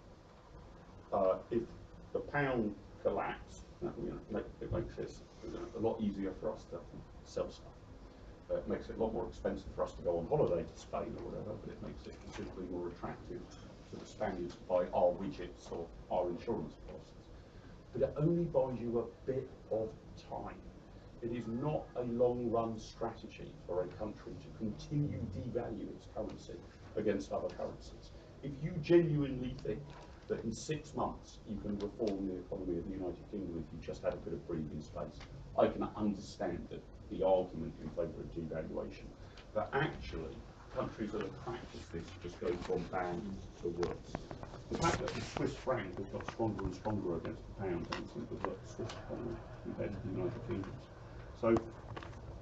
If the pound collapsed, it makes this a lot easier for us to sell stuff. It makes it a lot more expensive for us to go on holiday to Spain or whatever, but it makes it considerably more attractive to the Spaniards to buy our widgets or our insurance policies. But it only buys you a bit of time. It is not a long-run strategy for a country to continue devalue its currency against other currencies. If you genuinely think that in 6 months you can reform the economy of the United Kingdom if you just had a bit of breathing space, I can understand the argument in favour of devaluation. But actually, countries that have practiced this just go from bad to worse. The fact that the Swiss franc has got stronger and stronger against the pound and it's the Swiss economy compared to the United Kingdom. So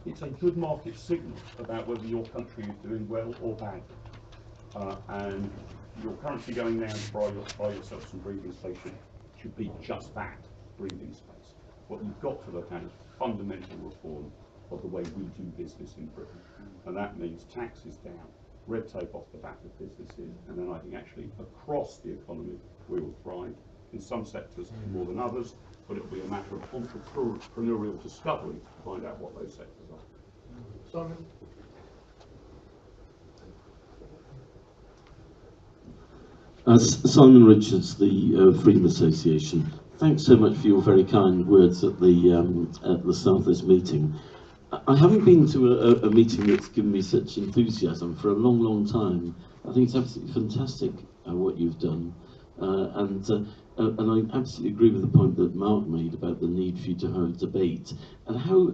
it's a good market signal about whether your country is doing well or badly. And your currency going down to buy yourself some breathing space should be just that, breathing space. What you've got to look at is fundamental reform of the way we do business in Britain. And that means taxes down, red tape off the back of businesses, and then I think actually across the economy we will thrive in some sectors more than others, but it'll be a matter of entrepreneurial discovery to find out what those sectors are. Simon? Simon Richards, the Freedom Association. Thanks so much for your very kind words at the start of this meeting. I haven't been to a meeting that's given me such enthusiasm for a long, long time. I think it's absolutely fantastic what you've done, and I absolutely agree with the point that Mark made about the need for you to have a debate and how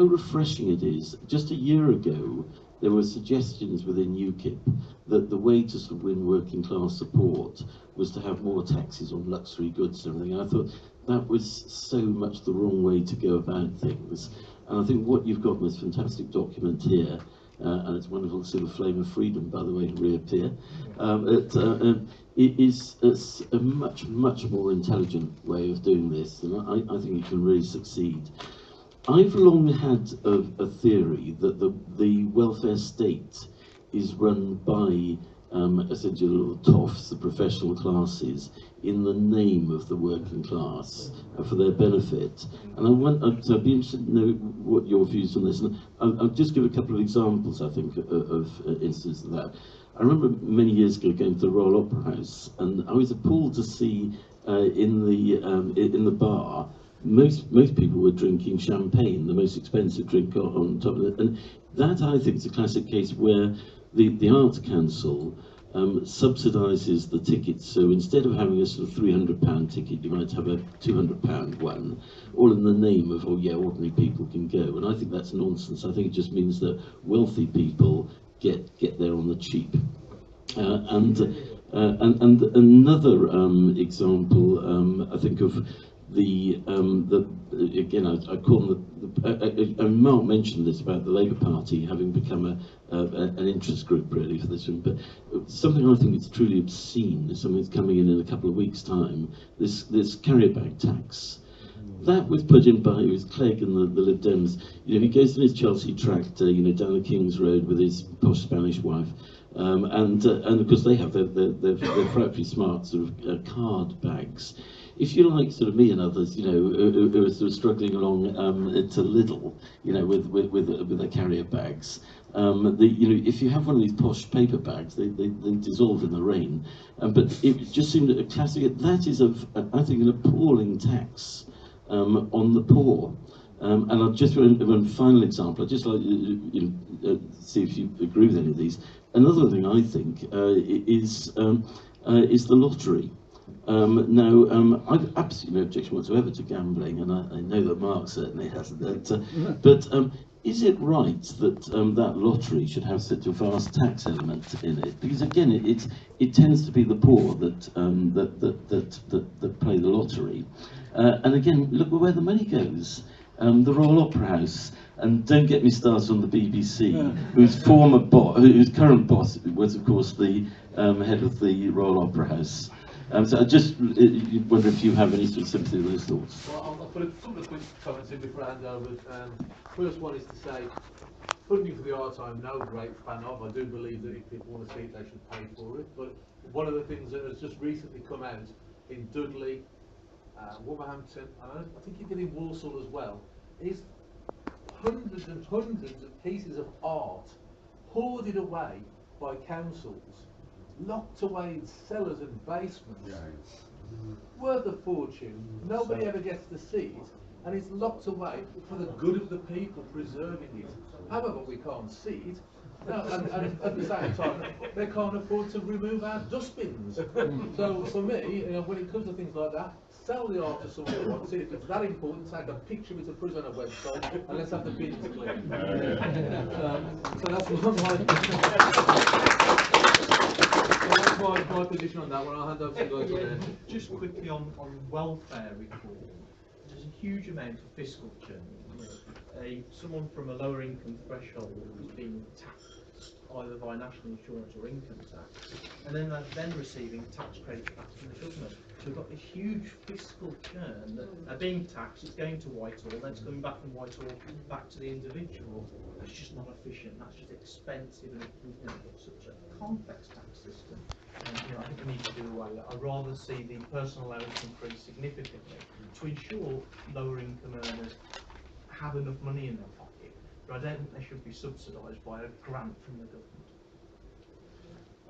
refreshing it is. Just a year ago, there were suggestions within UKIP that the way to sort of win working class support was to have more taxes on luxury goods and everything. I thought that was so much the wrong way to go about things. And I think what you've got in this fantastic document here, and it's wonderful to see the flame of freedom, by the way, reappear, it is a much, much more intelligent way of doing this, and I think it can really succeed. I've long had a theory that the welfare state is run by essentially little toffs, the professional classes, in the name of the working class for their benefit. And so I'd be interested to know what your views on this. And I'll just give a couple of examples, I think, of instances of that. I remember many years ago going to the Royal Opera House, and I was appalled to see in the bar, most people were drinking champagne, the most expensive drink on top of it. And that, I think, is a classic case where the Arts Council subsidises the tickets. So instead of having a sort of £300 ticket, you might have a £200 one, all in the name of, oh yeah, ordinary people can go. And I think that's nonsense. I think it just means that wealthy people get there on the cheap. And another example, I think of again, I call them and Mark mentioned this about the Labour Party having become an interest group really for this one, but something I think is truly obscene, something that's coming in a couple of weeks' time, this carrier bag tax. That was put in by Clegg and the Lib Dems. You know, he goes in his Chelsea tractor, you know, down the King's Road with his posh Spanish wife, and of course they have their frightfully smart sort of card bags. If you like, sort of me and others, you know, who are sort of struggling along to Lidl, you know, with their carrier bags, you know, if you have one of these posh paper bags, they dissolve in the rain. But it just seemed a classic. That is, I think, an appalling tax on the poor. And I'll just one final example. I'd just like to see if you agree with any of these. Another thing I think is the lottery. Now, I've absolutely no objection whatsoever to gambling, and I know that Mark certainly hasn't. But is it right that that lottery should have such a vast tax element in it? Because again, it tends to be the poor that play the lottery. And again, look where the money goes. The Royal Opera House, and don't get me started on the BBC, whose current boss was, of course, the head of the Royal Opera House. So I just wonder if you have any sort of sympathy with those thoughts. Well, I'll put a couple of quick comments in before I hand over. First one is to say, funding for the arts I'm no great fan of. I do believe that if people want to see it, they should pay for it. But one of the things that has just recently come out in Dudley, Wolverhampton, and I think you did in Walsall as well, is hundreds and hundreds of pieces of art hoarded away by councils, locked away in cellars and basements, worth a fortune. Nobody ever gets to see it, and it's locked away for the good of the people preserving it. However, we can't see it. No, and at the same time, they can't afford to remove our dustbins. So for me, you know, when it comes to things like that, sell the art to someone who wants it. If it's that important, take a picture with it, put it on a website, and let's have the bins clean. So that's my position on that one. I'll hand over to you guys. Just quickly on welfare reform, there's a huge amount of fiscal churn. Someone from a lower income threshold is being taxed either via national insurance or income tax, and then they're then receiving tax credits back from the government. So we've got this huge fiscal churn that are being taxed, it's going to Whitehall, then it's coming back from Whitehall back to the individual. That's just not efficient, that's just expensive, and we've got such a complex tax system. And I think we need to do away with that. I'd rather see the personal allowance increase significantly to ensure lower income earners have enough money in their pocket, but I don't think they should be subsidised by a grant from the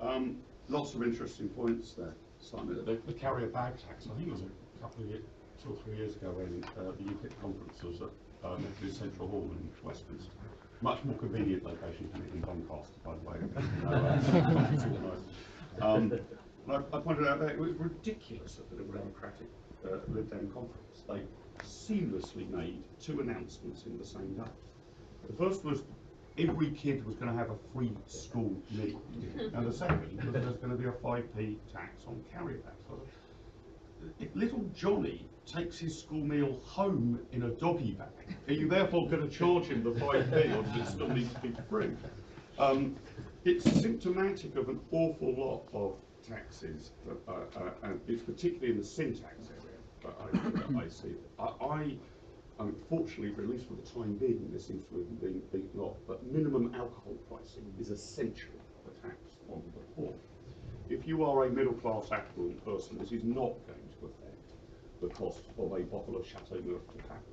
government. Lots of interesting points there, Simon. The carrier bag tax, I think it was a couple of years, 2 or 3 years ago when the UKIP conference was at Methodist Central Hall in Westminster. Much more convenient location than in Doncaster, by the way. I pointed out that it was ridiculous at the Democratic Lib Dem conference. They seamlessly made 2 announcements in the same day. The first was every kid was going to have a free school meal, and the second was there's going to be a 5p tax on carrier bags. If little Johnny takes his school meal home in a doggy bag, are you therefore going to charge him the 5p, or does it still need to be free? It's symptomatic of an awful lot of taxes, and it's particularly in the sin tax area that I see. Unfortunately, at least for the time being, this seems to have been beaten off, but minimum alcohol pricing is essentially a tax on the poor. If you are a middle-class affluent person, this is not going to affect the cost of a bottle of Chateau Neuf to tap.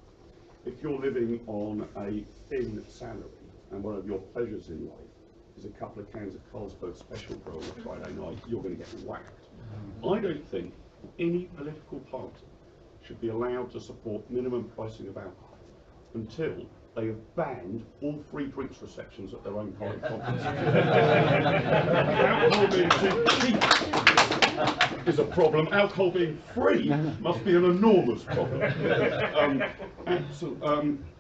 If you're living on a thin salary and one of your pleasures in life is a couple of cans of Carlsberg Special Pro on a Friday night, you're going to get whacked. I don't think any political party should be allowed to support minimum pricing of alcohol until they have banned all free drinks receptions at their own private conferences. Alcohol being too cheap is a problem. Alcohol being free must be an enormous problem.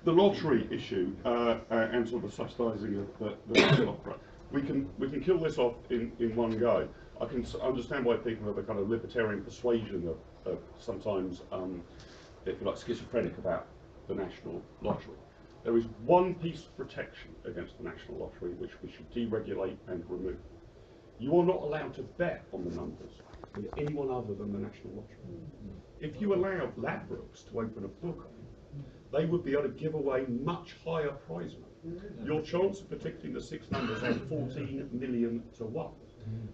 The lottery issue and sort of subsidising of the opera, we can kill this off in one go. I can understand why people have a kind of libertarian persuasion of sometimes, if you like, schizophrenic about the national lottery. There is one piece of protection against the national lottery which we should deregulate and remove. You are not allowed to bet on the numbers with anyone other than the national lottery. If you allowed Ladbrokes to open a book on it, they would be able to give away much higher prize money. Your chance of predicting the 6 numbers are 14 million to 1.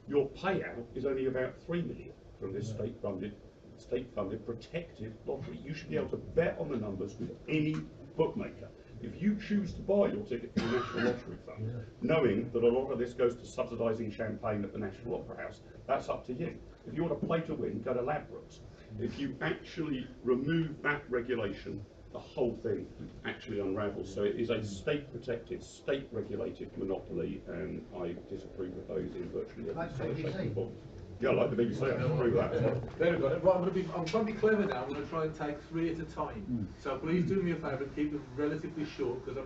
Your payout is only about 3 million from this state-funded protected lottery. You should be able to bet on the numbers with any bookmaker. If you choose to buy your ticket from the National Lottery Fund, knowing that a lot of this goes to subsidising champagne at the National Opera House, that's up to you. If you want to play to win, go to Ladbrokes. If you actually remove that regulation, the whole thing actually unravels. So it is a state-protected, state-regulated monopoly, and I disapprove of those in virtually every shape and form. Yeah, like the BBC, I agree with that as well. Very good. Right, I'm going to be clever now. I'm going to try and take 3 at a time. So please do me a favour and keep them relatively short, because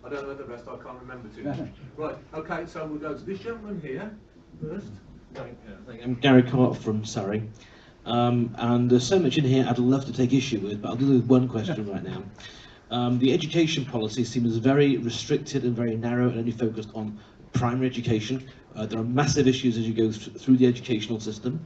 I don't know the rest, I can't remember too much. Right, okay, so we'll go to this gentleman here first. I'm Gary Cart from Surrey. And there's so much in here I'd love to take issue with, but I'll deal with one question right now. The education policy seems very restricted and very narrow and only focused on primary education. There are massive issues as you go through the educational system,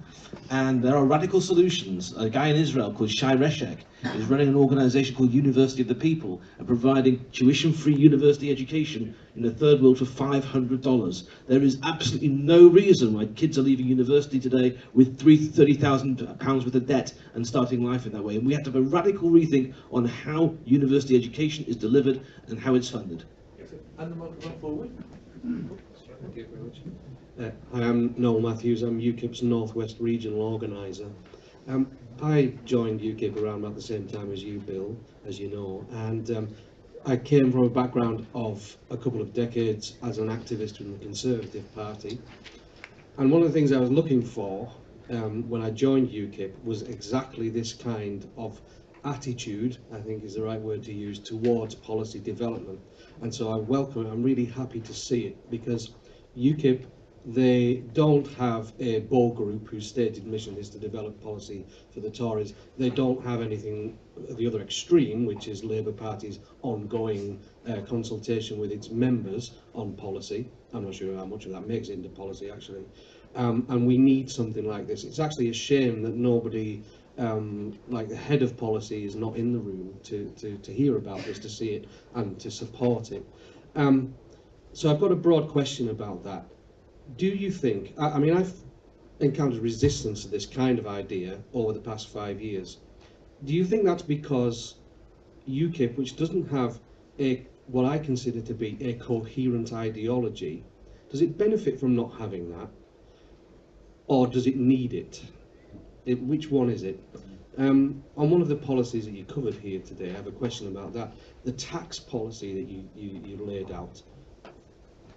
and there are radical solutions. A guy in Israel called Shai Reshek is running an organisation called University of the People and providing tuition-free university education in the third world for $500. There is absolutely no reason why kids are leaving university today with £30,000 worth of debt and starting life in that way. And we have to have a radical rethink on how university education is delivered and how it's funded. And the microphone forward. Thank you very much. Hi, I'm Noel Matthews. I'm UKIP's Northwest Regional Organiser. I joined UKIP around about the same time as you, Bill, as you know, and I came from a background of a couple of decades as an activist in the Conservative Party. And one of the things I was looking for when I joined UKIP was exactly this kind of attitude, I think is the right word to use, towards policy development. And so I welcome it. I'm really happy to see it, because UKIP They don't have a Boer group whose stated mission is to develop policy for the Tories. They don't have anything at the other extreme, which is Labour Party's ongoing consultation with its members on policy. I'm not sure how much of that makes it into policy, actually. And we need something like this. It's actually a shame that nobody, like the head of policy, is not in the room to hear about this, to see it and to support it. So I've got a broad question about that. Do you think, I mean, I've encountered resistance to this kind of idea over the past 5 years. Do you think that's because UKIP, which doesn't have what I consider to be a coherent ideology, does it benefit from not having that? Or does it need it? Which one is it? On one of the policies that you covered here today, I have a question about that. The tax policy that you laid out,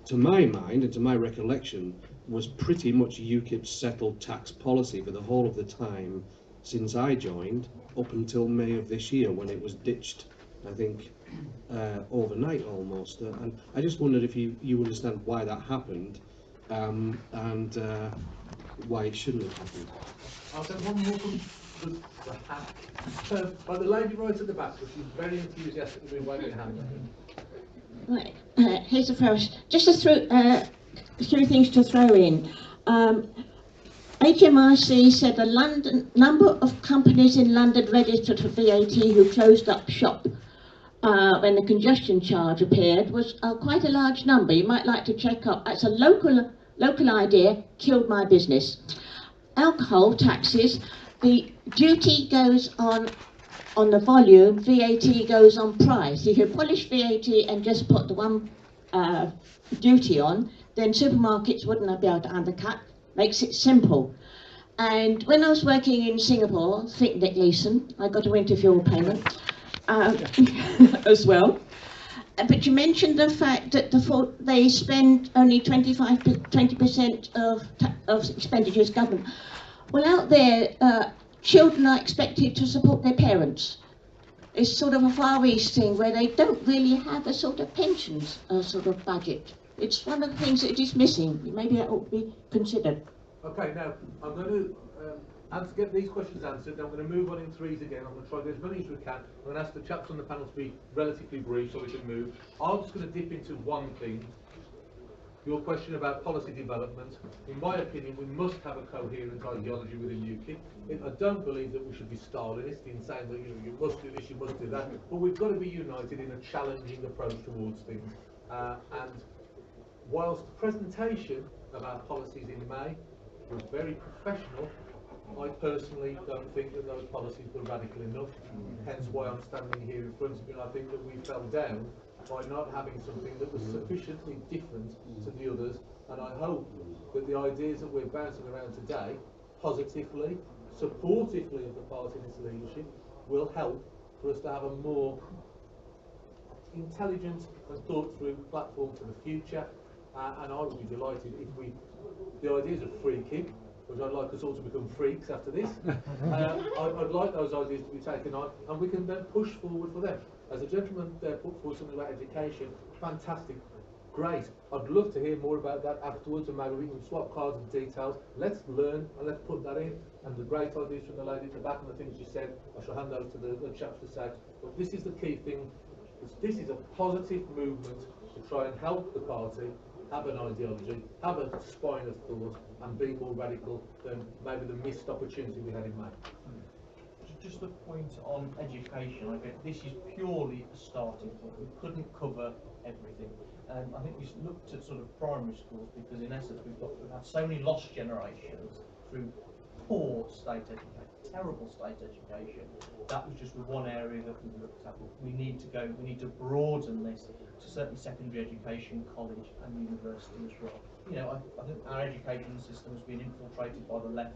to my mind and to my recollection, was pretty much UKIP's settled tax policy for the whole of the time since I joined, up until May of this year, when it was ditched, I think, overnight almost. And I just wondered if you understand why that happened, and why it shouldn't have happened. I'll take one more from the hack. By the lady right at the back, which is very enthusiastically waving her hand. Right, here's the first. Just a few things to throw in. HMRC said the number of companies in London registered for VAT who closed up shop when the congestion charge appeared was quite a large number. You might like to check up. That's a local idea, killed my business. Alcohol taxes, the duty goes on the volume, VAT goes on price. If you polish VAT and just put the one duty on, then supermarkets wouldn't be able to undercut. Makes it simple. And when I was working in Singapore, think Nick Leeson, I got a winter fuel payment as well. But you mentioned the fact that they spend only 20% of expenditures government. Well, out there, children are expected to support their parents. It's sort of a Far East thing where they don't really have a sort of pensions sort of budget. It's one of the things that is missing. Maybe that ought to be considered. Okay, now I'm going to get these questions answered. I'm going to move on in threes again. I'm going to try to do as many as we can. I'm going to ask the chaps on the panel to be relatively brief so we can move. I'm just going to dip into one thing. Your question about policy development. In my opinion, we must have a coherent ideology within UKIP. I don't believe that we should be Stalinist in saying that you must do this, you must do that, but we've got to be united in a challenging approach towards things. And whilst the presentation of our policies in May was very professional, I personally don't think that those policies were radical enough, hence why I'm standing here in front of you, and I think that we fell down by not having something that was sufficiently different to the others, and I hope that the ideas that we're bouncing around today, positively, supportively of the party and its leadership, will help for us to have a more intelligent and thought-through platform for the future, and I would be delighted if the ideas of free kick, which I'd like us all to become freaks after this, I'd like those ideas to be taken on, and we can then push forward for them. As a gentleman put forward something about education, fantastic, great. I'd love to hear more about that afterwards, and maybe we can swap cards and details. Let's learn and let's put that in. And the great ideas from the lady at the back and the things she said, I shall hand those to the chaps to say. But this is the key thing. This is a positive movement to try and help the party have an ideology, have a spine of thought, and be more radical than maybe the missed opportunity we had in May. Just a point on education, I think this is purely a starting point. We couldn't cover everything. I think we looked at sort of primary schools because in essence we've had so many lost generations through poor state education, terrible state education. That was just one area that we looked at. We need to broaden this to certainly secondary education, college and university as well. You know, I think our education system has been infiltrated by the left,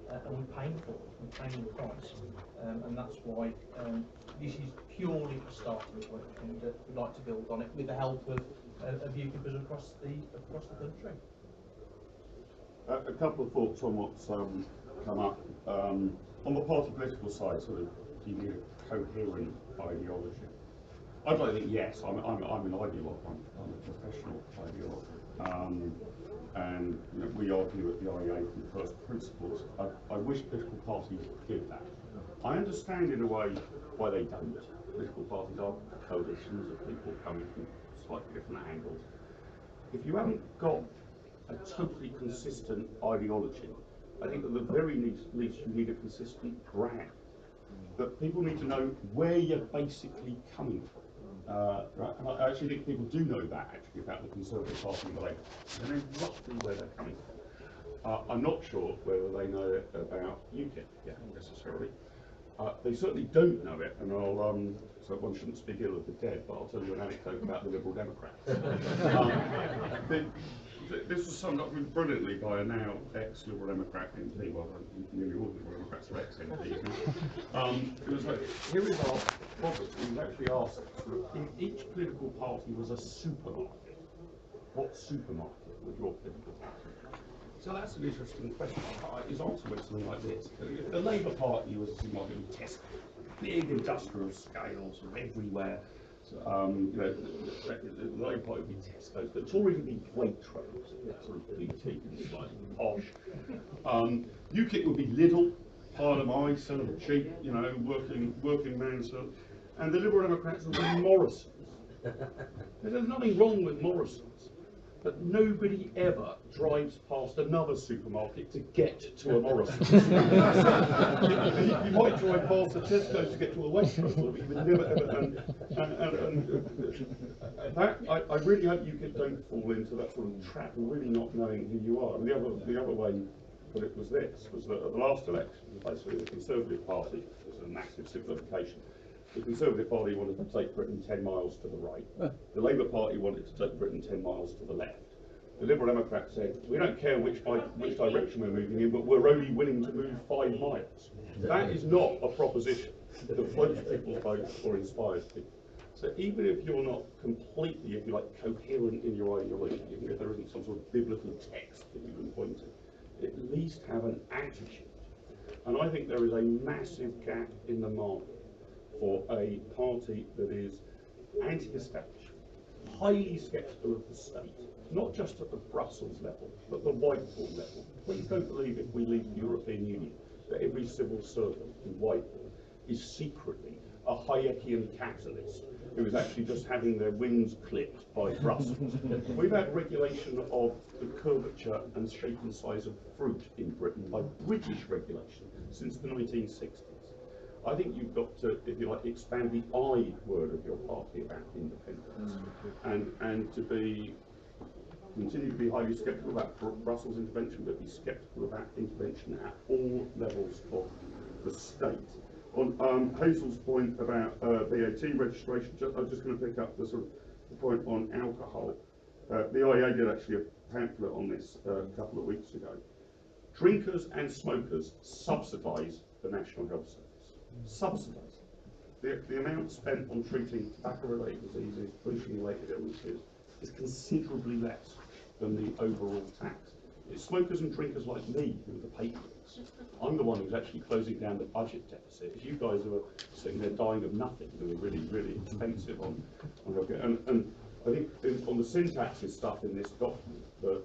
and we're paying for it. We're paying the price, and that's why this is purely a starting point, and we'd like to build on it with the help of UKIPers across the country. A couple of thoughts on what's come up. On the party political side, sort of, do you need a coherent ideology? I'd like to think yes. I'm an ideologue. I'm a professional ideologue. And you know, we argue at the IEA from first principles. I wish political parties did that. I understand in a way why they don't. Political parties are coalitions of people coming from slightly different angles. If you haven't got a totally consistent ideology, I think at the very least you need a consistent brand. That people need to know where you're basically coming from. Right? And I actually think people do know that actually about the Conservative Party and the Labour. They know roughly where they're coming from. I'm not sure whether they know it about UKIP necessarily. They certainly don't know it, and so one shouldn't speak ill of the dead, but I'll tell you an anecdote about the Liberal Democrats. This was summed up brilliantly by a now ex-Liberal Democrat MP, well, nearly all Liberal Democrats are ex-MPs. It was like, here is our problem. He was actually asked, if each political party was a supermarket, what supermarket would your political party? So that's an interesting question. His answer went something like this. If the Labour Party was a supermarket with Tesco, big industrial scales from everywhere. So, you know, the Labour Party would be Tesco's, but Tories would be Waitrose, sort of boutique and slightly posh. UKIP would be Lidl, pile of my, sell them cheap, you know, working man stuff. And the Liberal Democrats would be Morrison's. There's nothing wrong with Morrison's, but nobody ever drives past another supermarket to get to a Morrison's. You might drive past a Tesco's to get to a Waitrose, but you would never ever. I really hope UKIP don't fall into that sort of trap of really not knowing who you are. And the other way that it was this was that at the last election, basically the Conservative Party, it was a massive simplification. The Conservative Party wanted to take Britain 10 miles to the right. The Labour Party wanted to take Britain 10 miles to the left. The Liberal Democrats said, we don't care which direction we're moving in, but we're only willing to move 5 miles. That is not a proposition that floats people's boats or inspires people. So even if you're not completely, if you like, coherent in your ideology, even if there isn't some sort of biblical text that you can point to, at least have an attitude. And I think there is a massive gap in the market for a party that is anti-establishment, highly sceptical of the state, not just at the Brussels level, but the Whitehall level. Please don't believe if we leave the European Union that every civil servant in Whitehall is secretly a Hayekian capitalist who is actually just having their wings clipped by Brussels. We've had regulation of the curvature and shape and size of fruit in Britain by British regulation since the 1960s. I think you've got to, if you like, expand the I word of your party about independence, and to continue to be highly sceptical about Brussels intervention, but be sceptical about intervention at all levels of the state. On Hazel's point about VAT registration, I'm just going to pick up the sort of the point on alcohol. The IEA did actually a pamphlet on this a couple of weeks ago. Drinkers and smokers subsidise the National Health Service. Subsidise. The amount spent on treating tobacco-related diseases, drinking-related illnesses, is considerably less than the overall tax. It's smokers and drinkers like me who are the patrons. I'm the one who's actually closing down the budget deficit. If you guys are sitting there dying of nothing, who are really, really expensive on and I think on the syntaxes stuff in this document that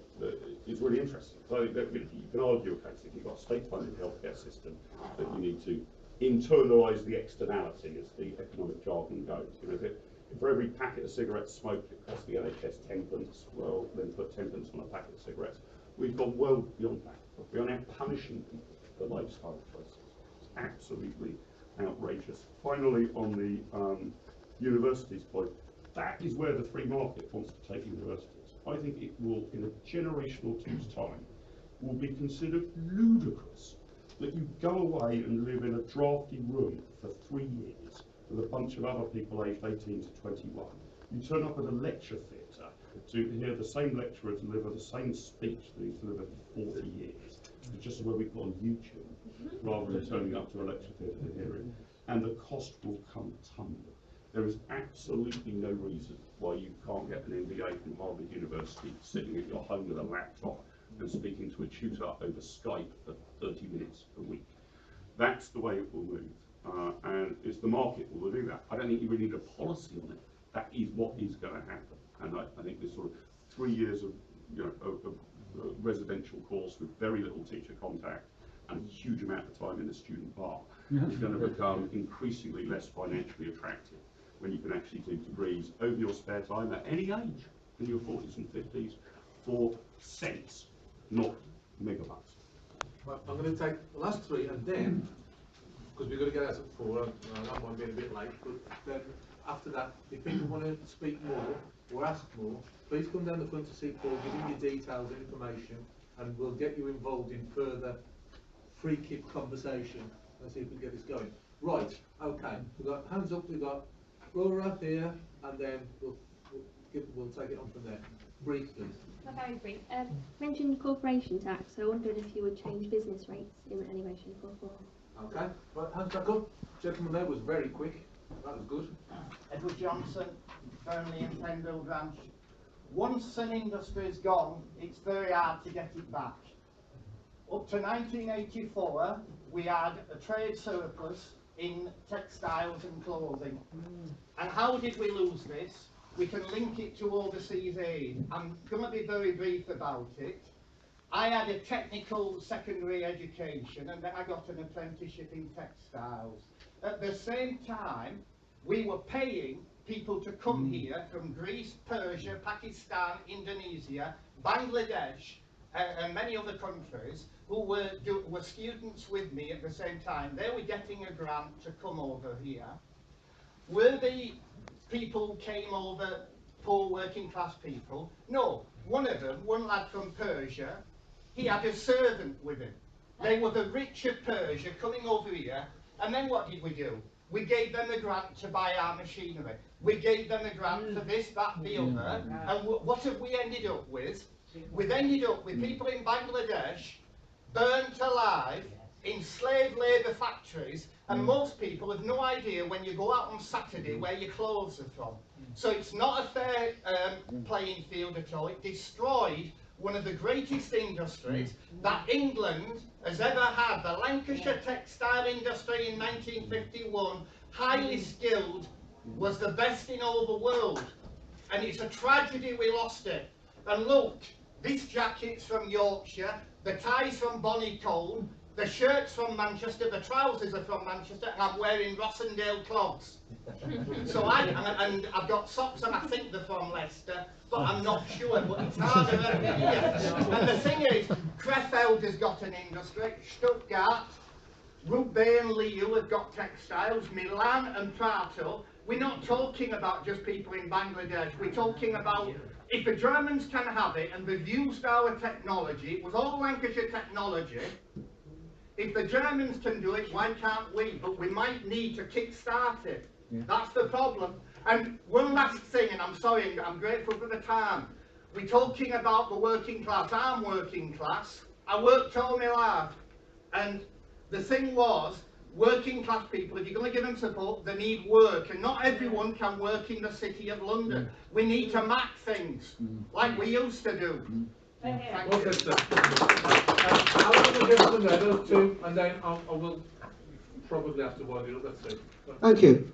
is really interesting. So I think that you can argue a case if you've got a state-funded healthcare system that you need to internalise the externality, as the economic jargon goes. You know, if for every packet of cigarettes smoked it costs the NHS 10p, well, then put 10p on a packet of cigarettes. We've gone well beyond that. We are now punishing people for lifestyle choices. It's absolutely outrageous. Finally, on the universities point, that is where the free market wants to take universities. I think it will, in a generation or two's time, will be considered ludicrous that you go away and live in a drafty room for 3 years with a bunch of other people aged 18 to 21. You turn up at a lecture theatre to hear the same lecturer deliver the same speech that he's delivered for 40 years. It's just where we put on YouTube, rather than turning up to a lecture theatre to hear it. And the cost will come tumbling. There is absolutely no reason why you can't get an MBA from Harvard University sitting at your home with a laptop and speaking to a tutor over Skype for 30 minutes a week. That's the way it will move. And it's the market that will do that. I don't think you really need a policy on it. That is what is going to happen. And I think this sort of 3 years of, of residential course with very little teacher contact and a huge amount of time in the student bar is going to become increasingly less financially attractive when you can actually do degrees over your spare time at any age, in your 40s and 50s, for cents, not megabucks. Right, I'm going to take the last three, and then, because we've got to get out at 4, I don't mind being a bit late, but then after that, if people want to speak more or ask more, please come down the front to see Paul, give him your details and information, and we'll get you involved in further free KIP conversation. Let's see if we can get this going. Right, okay, we've got hands up, we've got Laura here, and then we'll take it on from there. Brief, please. Very brief. Mentioned corporation tax, so I wondered if you would change business rates in any way, shape or form. Okay, right, hands back up. Gentleman there was very quick. That was good. Edward Johnson, Burnley and Penville branch. Once an industry is gone, it's very hard to get it back. Up to 1984, we had a trade surplus in textiles and clothing. And how did we lose this? We can link it to overseas aid. I'm going to be very brief about it. I had a technical secondary education, and then I got an apprenticeship in textiles. At the same time, we were paying people to come here from Greece, Persia, Pakistan, Indonesia, Bangladesh, and many other countries who were students with me at the same time. They were getting a grant to come over here. Were the people came over, poor working class people? No. One of them, one lad from Persia, he had a servant with him. They were the rich of Persia coming over here, and then what did we do? We gave them a grant to buy our machinery. We gave them a grant for this, that, the other, and what have we ended up with? We've ended up with people in Bangladesh burnt alive in slave labour factories, and most people have no idea when you go out on Saturday where your clothes are from. So it's not a fair playing field at all. It destroyed one of the greatest industries that England has ever had. The Lancashire textile industry in 1951, highly skilled, was the best in all the world. And it's a tragedy we lost it. And look, this jacket's from Yorkshire, the tie's from Bonnycombe, the shirt's from Manchester, the trousers are from Manchester, and I'm wearing Rossendale clogs. So and I've got socks, and I think they're from Leicester, but I'm not sure, but it's harder than here. And the thing is, Krefeld has got an industry, Stuttgart, Roubaix and Lille have got textiles, Milan and Prato. We're not talking about just people in Bangladesh, we're talking about, if the Germans can have it, and they've used our technology, it was all Lancashire technology. If the Germans can do it, why can't we? But we might need to kick-start it. Yeah. That's the problem. And one last thing, and I'm sorry, I'm grateful for the time. We're talking about the working class. I'm working class. I worked all my life. And the thing was, working class people, if you're going to give them support, they need work. And not everyone can work in the City of London. We need to map things, like we used to do. Thank you. Okay, sir. I'll have to give them there, those two, and then I will probably have to wind it up. Let's see. Thank you.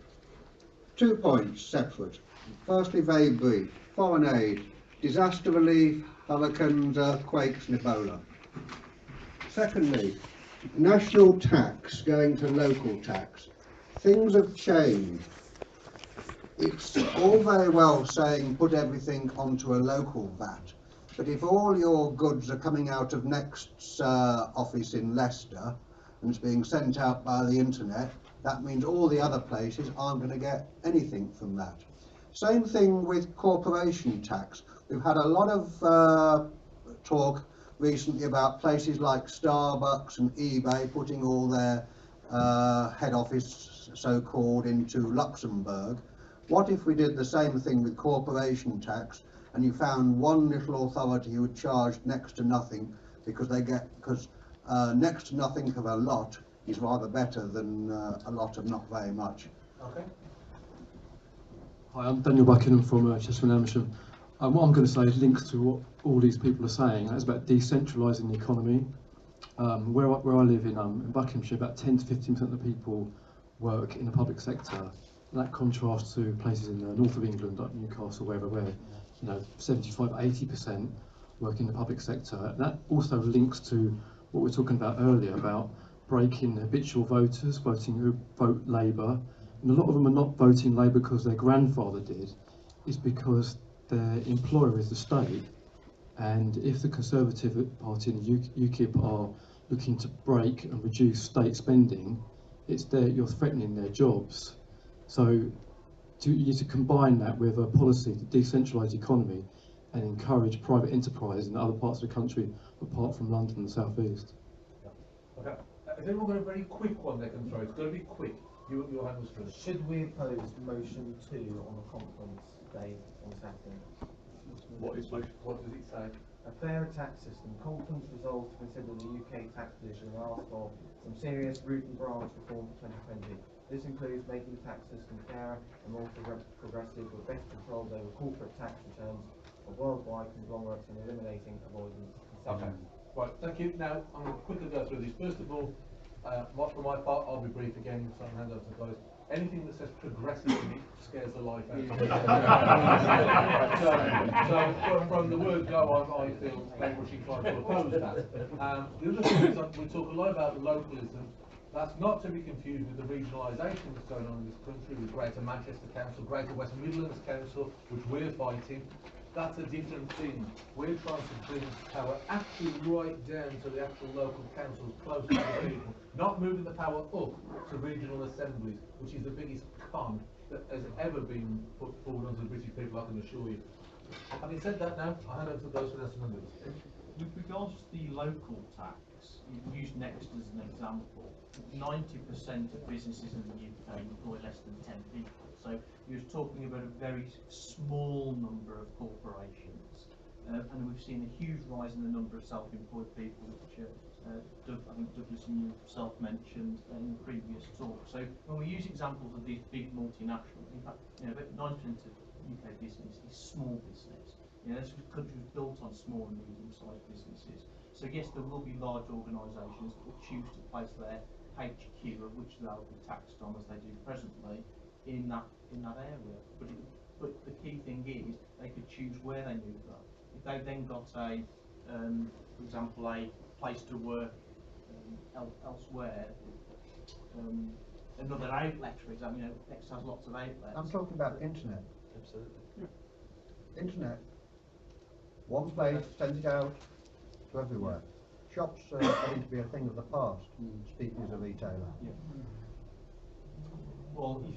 2 points separate. Firstly, very brief. Foreign aid, disaster relief, hurricanes, earthquakes, and Ebola. Secondly, national tax going to local tax. Things have changed. It's all very well saying put everything onto a local VAT. But if all your goods are coming out of Next's office in Leicester and it's being sent out by the internet, that means all the other places aren't going to get anything from that. Same thing with corporation tax. We've had a lot of talk recently about places like Starbucks and eBay putting all their head office, so-called, into Luxembourg. What if we did the same thing with corporation tax, and you found one little authority who would charge next to nothing because next to nothing of a lot is rather better than a lot of not very much. Okay. Hi, I'm Daniel Buckingham from Chester and Amersham. What I'm going to say links to what all these people are saying. That's about decentralising the economy. Where I live in Buckinghamshire, about 10 to 15% of the people work in the public sector. That contrasts to places in the north of England, like Newcastle, where 75–80% work in the public sector. That also links to what we were talking about earlier about breaking habitual voters, who vote Labour. And a lot of them are not voting Labour because their grandfather did. It's because their employer is the state. And if the Conservative Party and UKIP are looking to break and reduce state spending, you're threatening their jobs. So you need to combine that with a policy to decentralise the economy and encourage private enterprise in other parts of the country apart from London and the South East. Okay. Has anyone got a very quick one they can throw? It's got to be quick. Your hand was first. Should we oppose motion 2 on a conference day on Saturday? What is motion? What does it say? A fairer tax system. Conference resolves to consider the UK tax position and ask for some serious root and branch reform for 2020. This includes making the tax system fairer and more progressive with better controls over corporate tax returns of worldwide conglomerates and eliminating avoidance and Okay. Right, thank you. Now, I'm going to quickly go through these. First of all, for my part, I'll be brief again, so I'll hand over to guys. Anything that says progressive to me scares the life out of me. so from the word go, I feel languishing trying to oppose that. The other thing is that we talk a lot about localism. That's not to be confused with the regionalisation that's going on in this country, with Greater Manchester Council, Greater West Midlands Council, which we're fighting. That's a different thing. We're trying to bring power actually right down to the actual local councils, close to the people, not moving the power up to regional assemblies, which is the biggest con that has ever been put forward onto the British people, I can assure you. Having said that now, I hand over to those who have some numbers. With regards to the local tax, you use Next as an example. 90% of businesses in the UK employ less than 10 people. So you're talking about a very small number of corporations. And we've seen a huge rise in the number of self-employed people, which I think Douglas and you yourself mentioned in the previous talk. So when we use examples of these big multinationals, in fact, about 9% of UK business is small business. This country was built on small and medium-sized businesses. So yes, there will be large organisations that will choose to place their HQ, of which they'll be taxed on as they do presently, in that area. But the key thing is they could choose where they move that. If they then got for example, a place to work elsewhere, another outlet, for example, Next has lots of outlets. I'm talking about internet. Absolutely. Yeah. Internet. One place sends it out to everywhere. Shops are getting to be a thing of the past, speaking as a retailer. Yeah. Well, you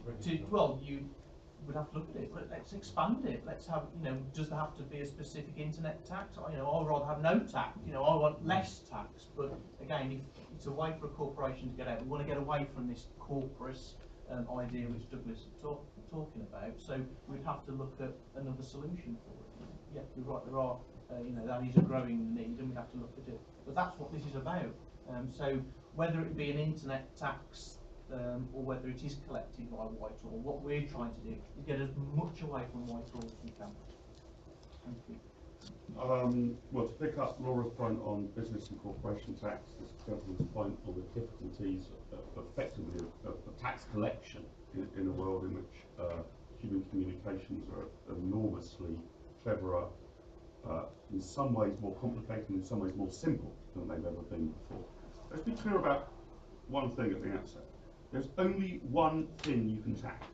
would have to look at it. Let's expand it. Let's have, does there have to be a specific internet tax? I'd rather have no tax. I want less tax. But again, if it's a way for a corporation to get out, we want to get away from this corporate idea which Douglas is talking about. So we'd have to look at another solution for it. Yeah, you're right. There are, that is a growing need, and we have to look at it. But that's what this is about. So whether it be an internet tax or whether it is collected by Whitehall, what we're trying to do is get as much away from Whitehall as we can. Thank you. Well, to pick up Laura's point on business and corporation tax, this gentleman's point on the difficulties effectively of tax collection in a world in which human communications are enormously cleverer, in some ways more complicated, in some ways more simple than they've ever been before. Let's be clear about one thing at the outset. There's only one thing you can tax: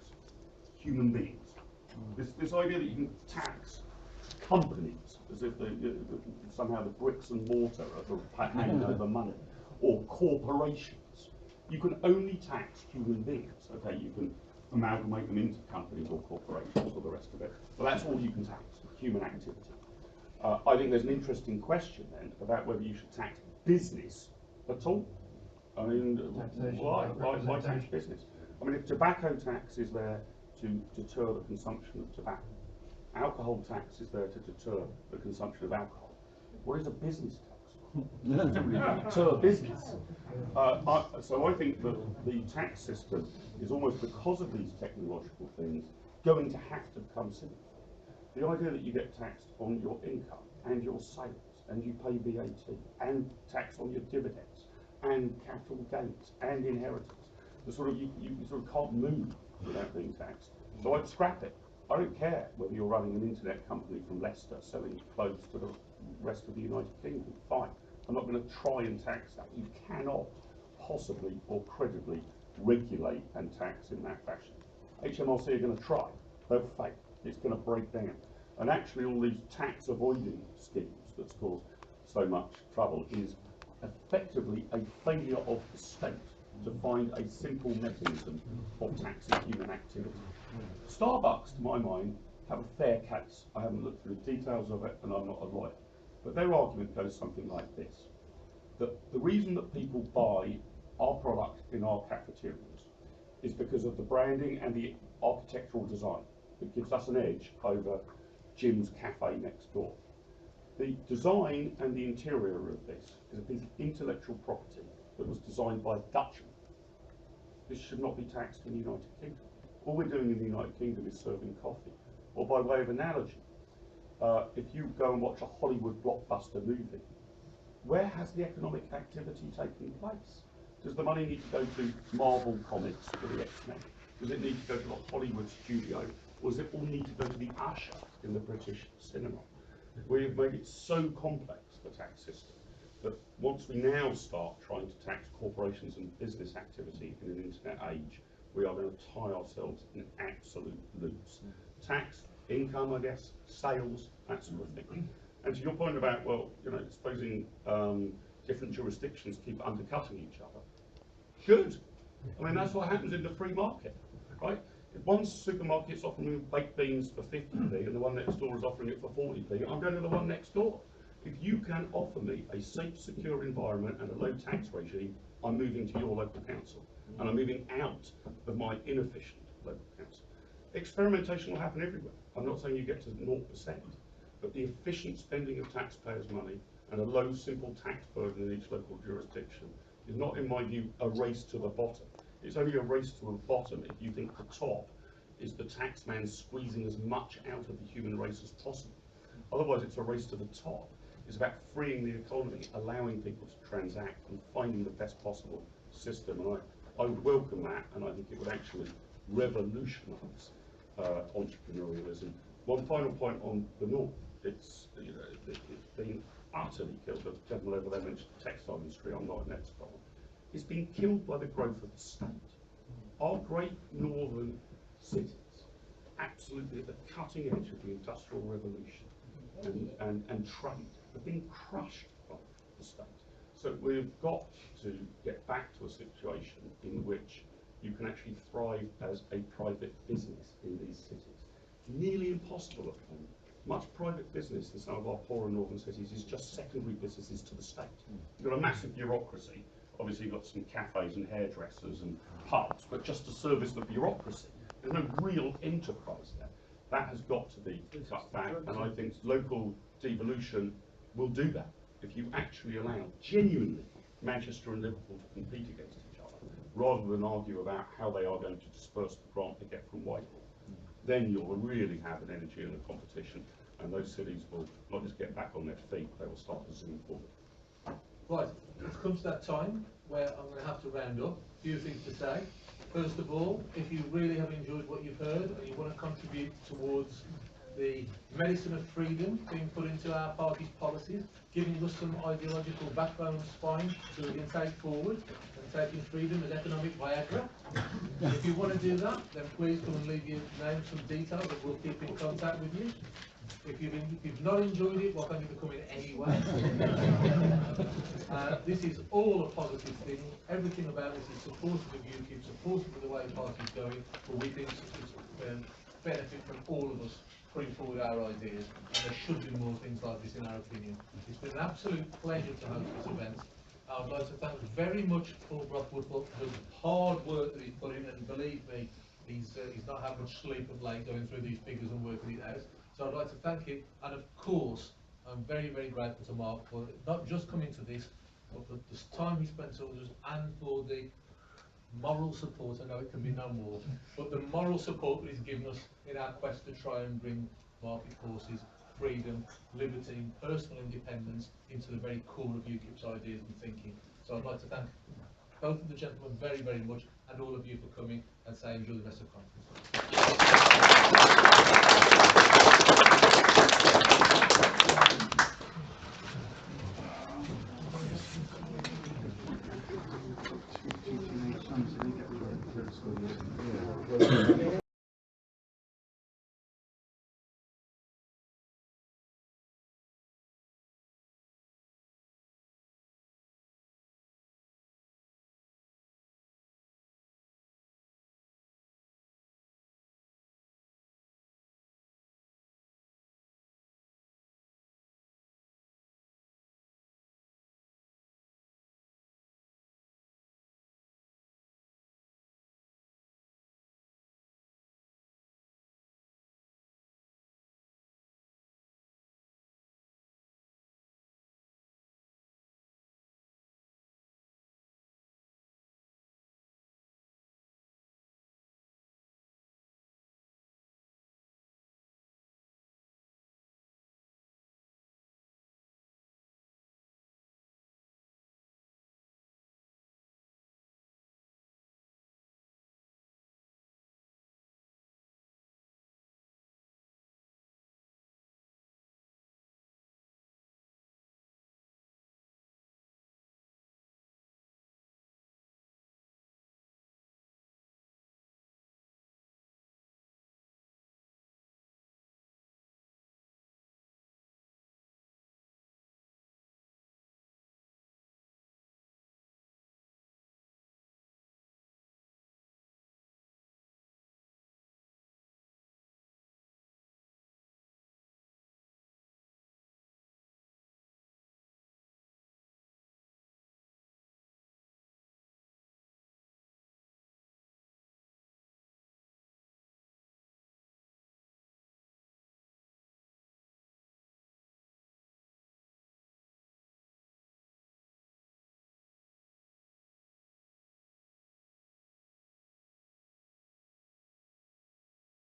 human beings. This idea that you can tax companies as if somehow the bricks and mortar are hanging over money, or corporations. You can only tax human beings. Okay, you can amalgamate them into companies or corporations or the rest of it, but that's all you can tax: human activity. I think there's an interesting question then about whether you should tax business at all. I mean, why tax business? I mean, if tobacco tax is there to deter the consumption of tobacco, alcohol tax is there to deter the consumption of alcohol, what is a business tax? To deter business. So I think that the tax system is almost, because of these technological things, going to have to become simplified. The idea that you get taxed on your income and your sales, and you pay VAT, and tax on your dividends, and capital gains, and inheritance, you sort of can't move without being taxed. So I'd scrap it. I don't care whether you're running an internet company from Leicester selling clothes to the rest of the United Kingdom. Fine. I'm not going to try and tax that. You cannot possibly or credibly regulate and tax in that fashion. HMRC are going to try. They'll fail. It's going to break down. And actually all these tax avoiding schemes that's caused so much trouble is effectively a failure of the state to find a simple mechanism of taxing human activity. Starbucks, to my mind, have a fair case. I haven't looked through the details of it and I'm not a lawyer. But their argument goes something like this. That the reason that people buy our product in our cafeterias is because of the branding and the architectural design. It gives us an edge over Jim's cafe next door. The design and the interior of this is a piece of intellectual property that was designed by a Dutchman. This should not be taxed in the United Kingdom. All we're doing in the United Kingdom is serving coffee. Or by way of analogy, if you go and watch a Hollywood blockbuster movie, where has the economic activity taken place? Does the money need to go to Marvel Comics for the X-Men? Does it need to go to the Hollywood studio? Or does it all need to go to the usher in the British cinema? We have made it so complex, the tax system, that once we now start trying to tax corporations and business activity in an internet age, we are going to tie ourselves in absolute loops. Tax, income, I guess, sales, that sort of thing. And to your point about, well, you know, supposing different jurisdictions keep undercutting each other. Good. I mean, that's what happens in the free market, right? If one supermarket's offering baked beans for 50p and the one next door is offering it for 40p, I'm going to the one next door. If you can offer me a safe, secure environment and a low tax regime, I'm moving to your local council. And I'm moving out of my inefficient local council. Experimentation will happen everywhere. I'm not saying you get to 0%, but the efficient spending of taxpayers' money and a low, simple tax burden in each local jurisdiction is not, in my view, a race to the bottom. It's only a race to the bottom if you think the top is the tax man squeezing as much out of the human race as possible. Otherwise, it's a race to the top. It's about freeing the economy, allowing people to transact and finding the best possible system. And I would welcome that, and I think it would actually revolutionise entrepreneurialism. One final point on the North. It's been utterly killed. The gentleman over there mentioned the textile industry. I'm not an expert. It's been killed by the growth of the state. Our great northern cities, absolutely at the cutting edge of the Industrial Revolution and trade, have been crushed by the state. So we've got to get back to a situation in which you can actually thrive as a private business in these cities. Nearly impossible at the moment. Much private business in some of our poorer northern cities is just secondary businesses to the state. You've got a massive bureaucracy. Obviously, you've got some cafes and hairdressers and pubs, but just to service the bureaucracy. There's no real enterprise there. That has got to be cut back, and I think local devolution will do that. If you actually allow genuinely Manchester and Liverpool to compete against each other, rather than argue about how they are going to disperse the grant they get from Whitehall, then you'll really have an energy and a competition, and those cities will not just get back on their feet, they will start to zoom forward. Right, it's come to that time where I'm going to have to round up. A few things to say. First of all, if you really have enjoyed what you've heard and you want to contribute towards the medicine of freedom being put into our party's policies, giving us some ideological backbone and spine so we can take forward and taking freedom as economic Viagra. If you want to do that, then please come and leave your name, some details, and we'll keep in contact with you. If you've not enjoyed it, well, thank you for coming anyway. This is all a positive thing. Everything about this is supportive of UKIP, supportive of the way the party is going, but we think it's benefit from all of us putting forward our ideas, and there should be more things like this in our opinion. It's been an absolute pleasure to host this event. I would like to thank very much Paul Brothwood for the hard work that he's put in, and believe me, he's not had much sleep of late going through these figures and working it out. So I'd like to thank him, and of course, I'm very, very grateful to Mark for not just coming to this, but for the time he spent with us and for the moral support. I know it can be no more, but the moral support that he's given us in our quest to try and bring market forces, freedom, liberty, personal independence into the very core of UKIP's ideas and thinking. So I'd like to thank both of the gentlemen very, very much, and all of you for coming, and say enjoy the rest of the conference.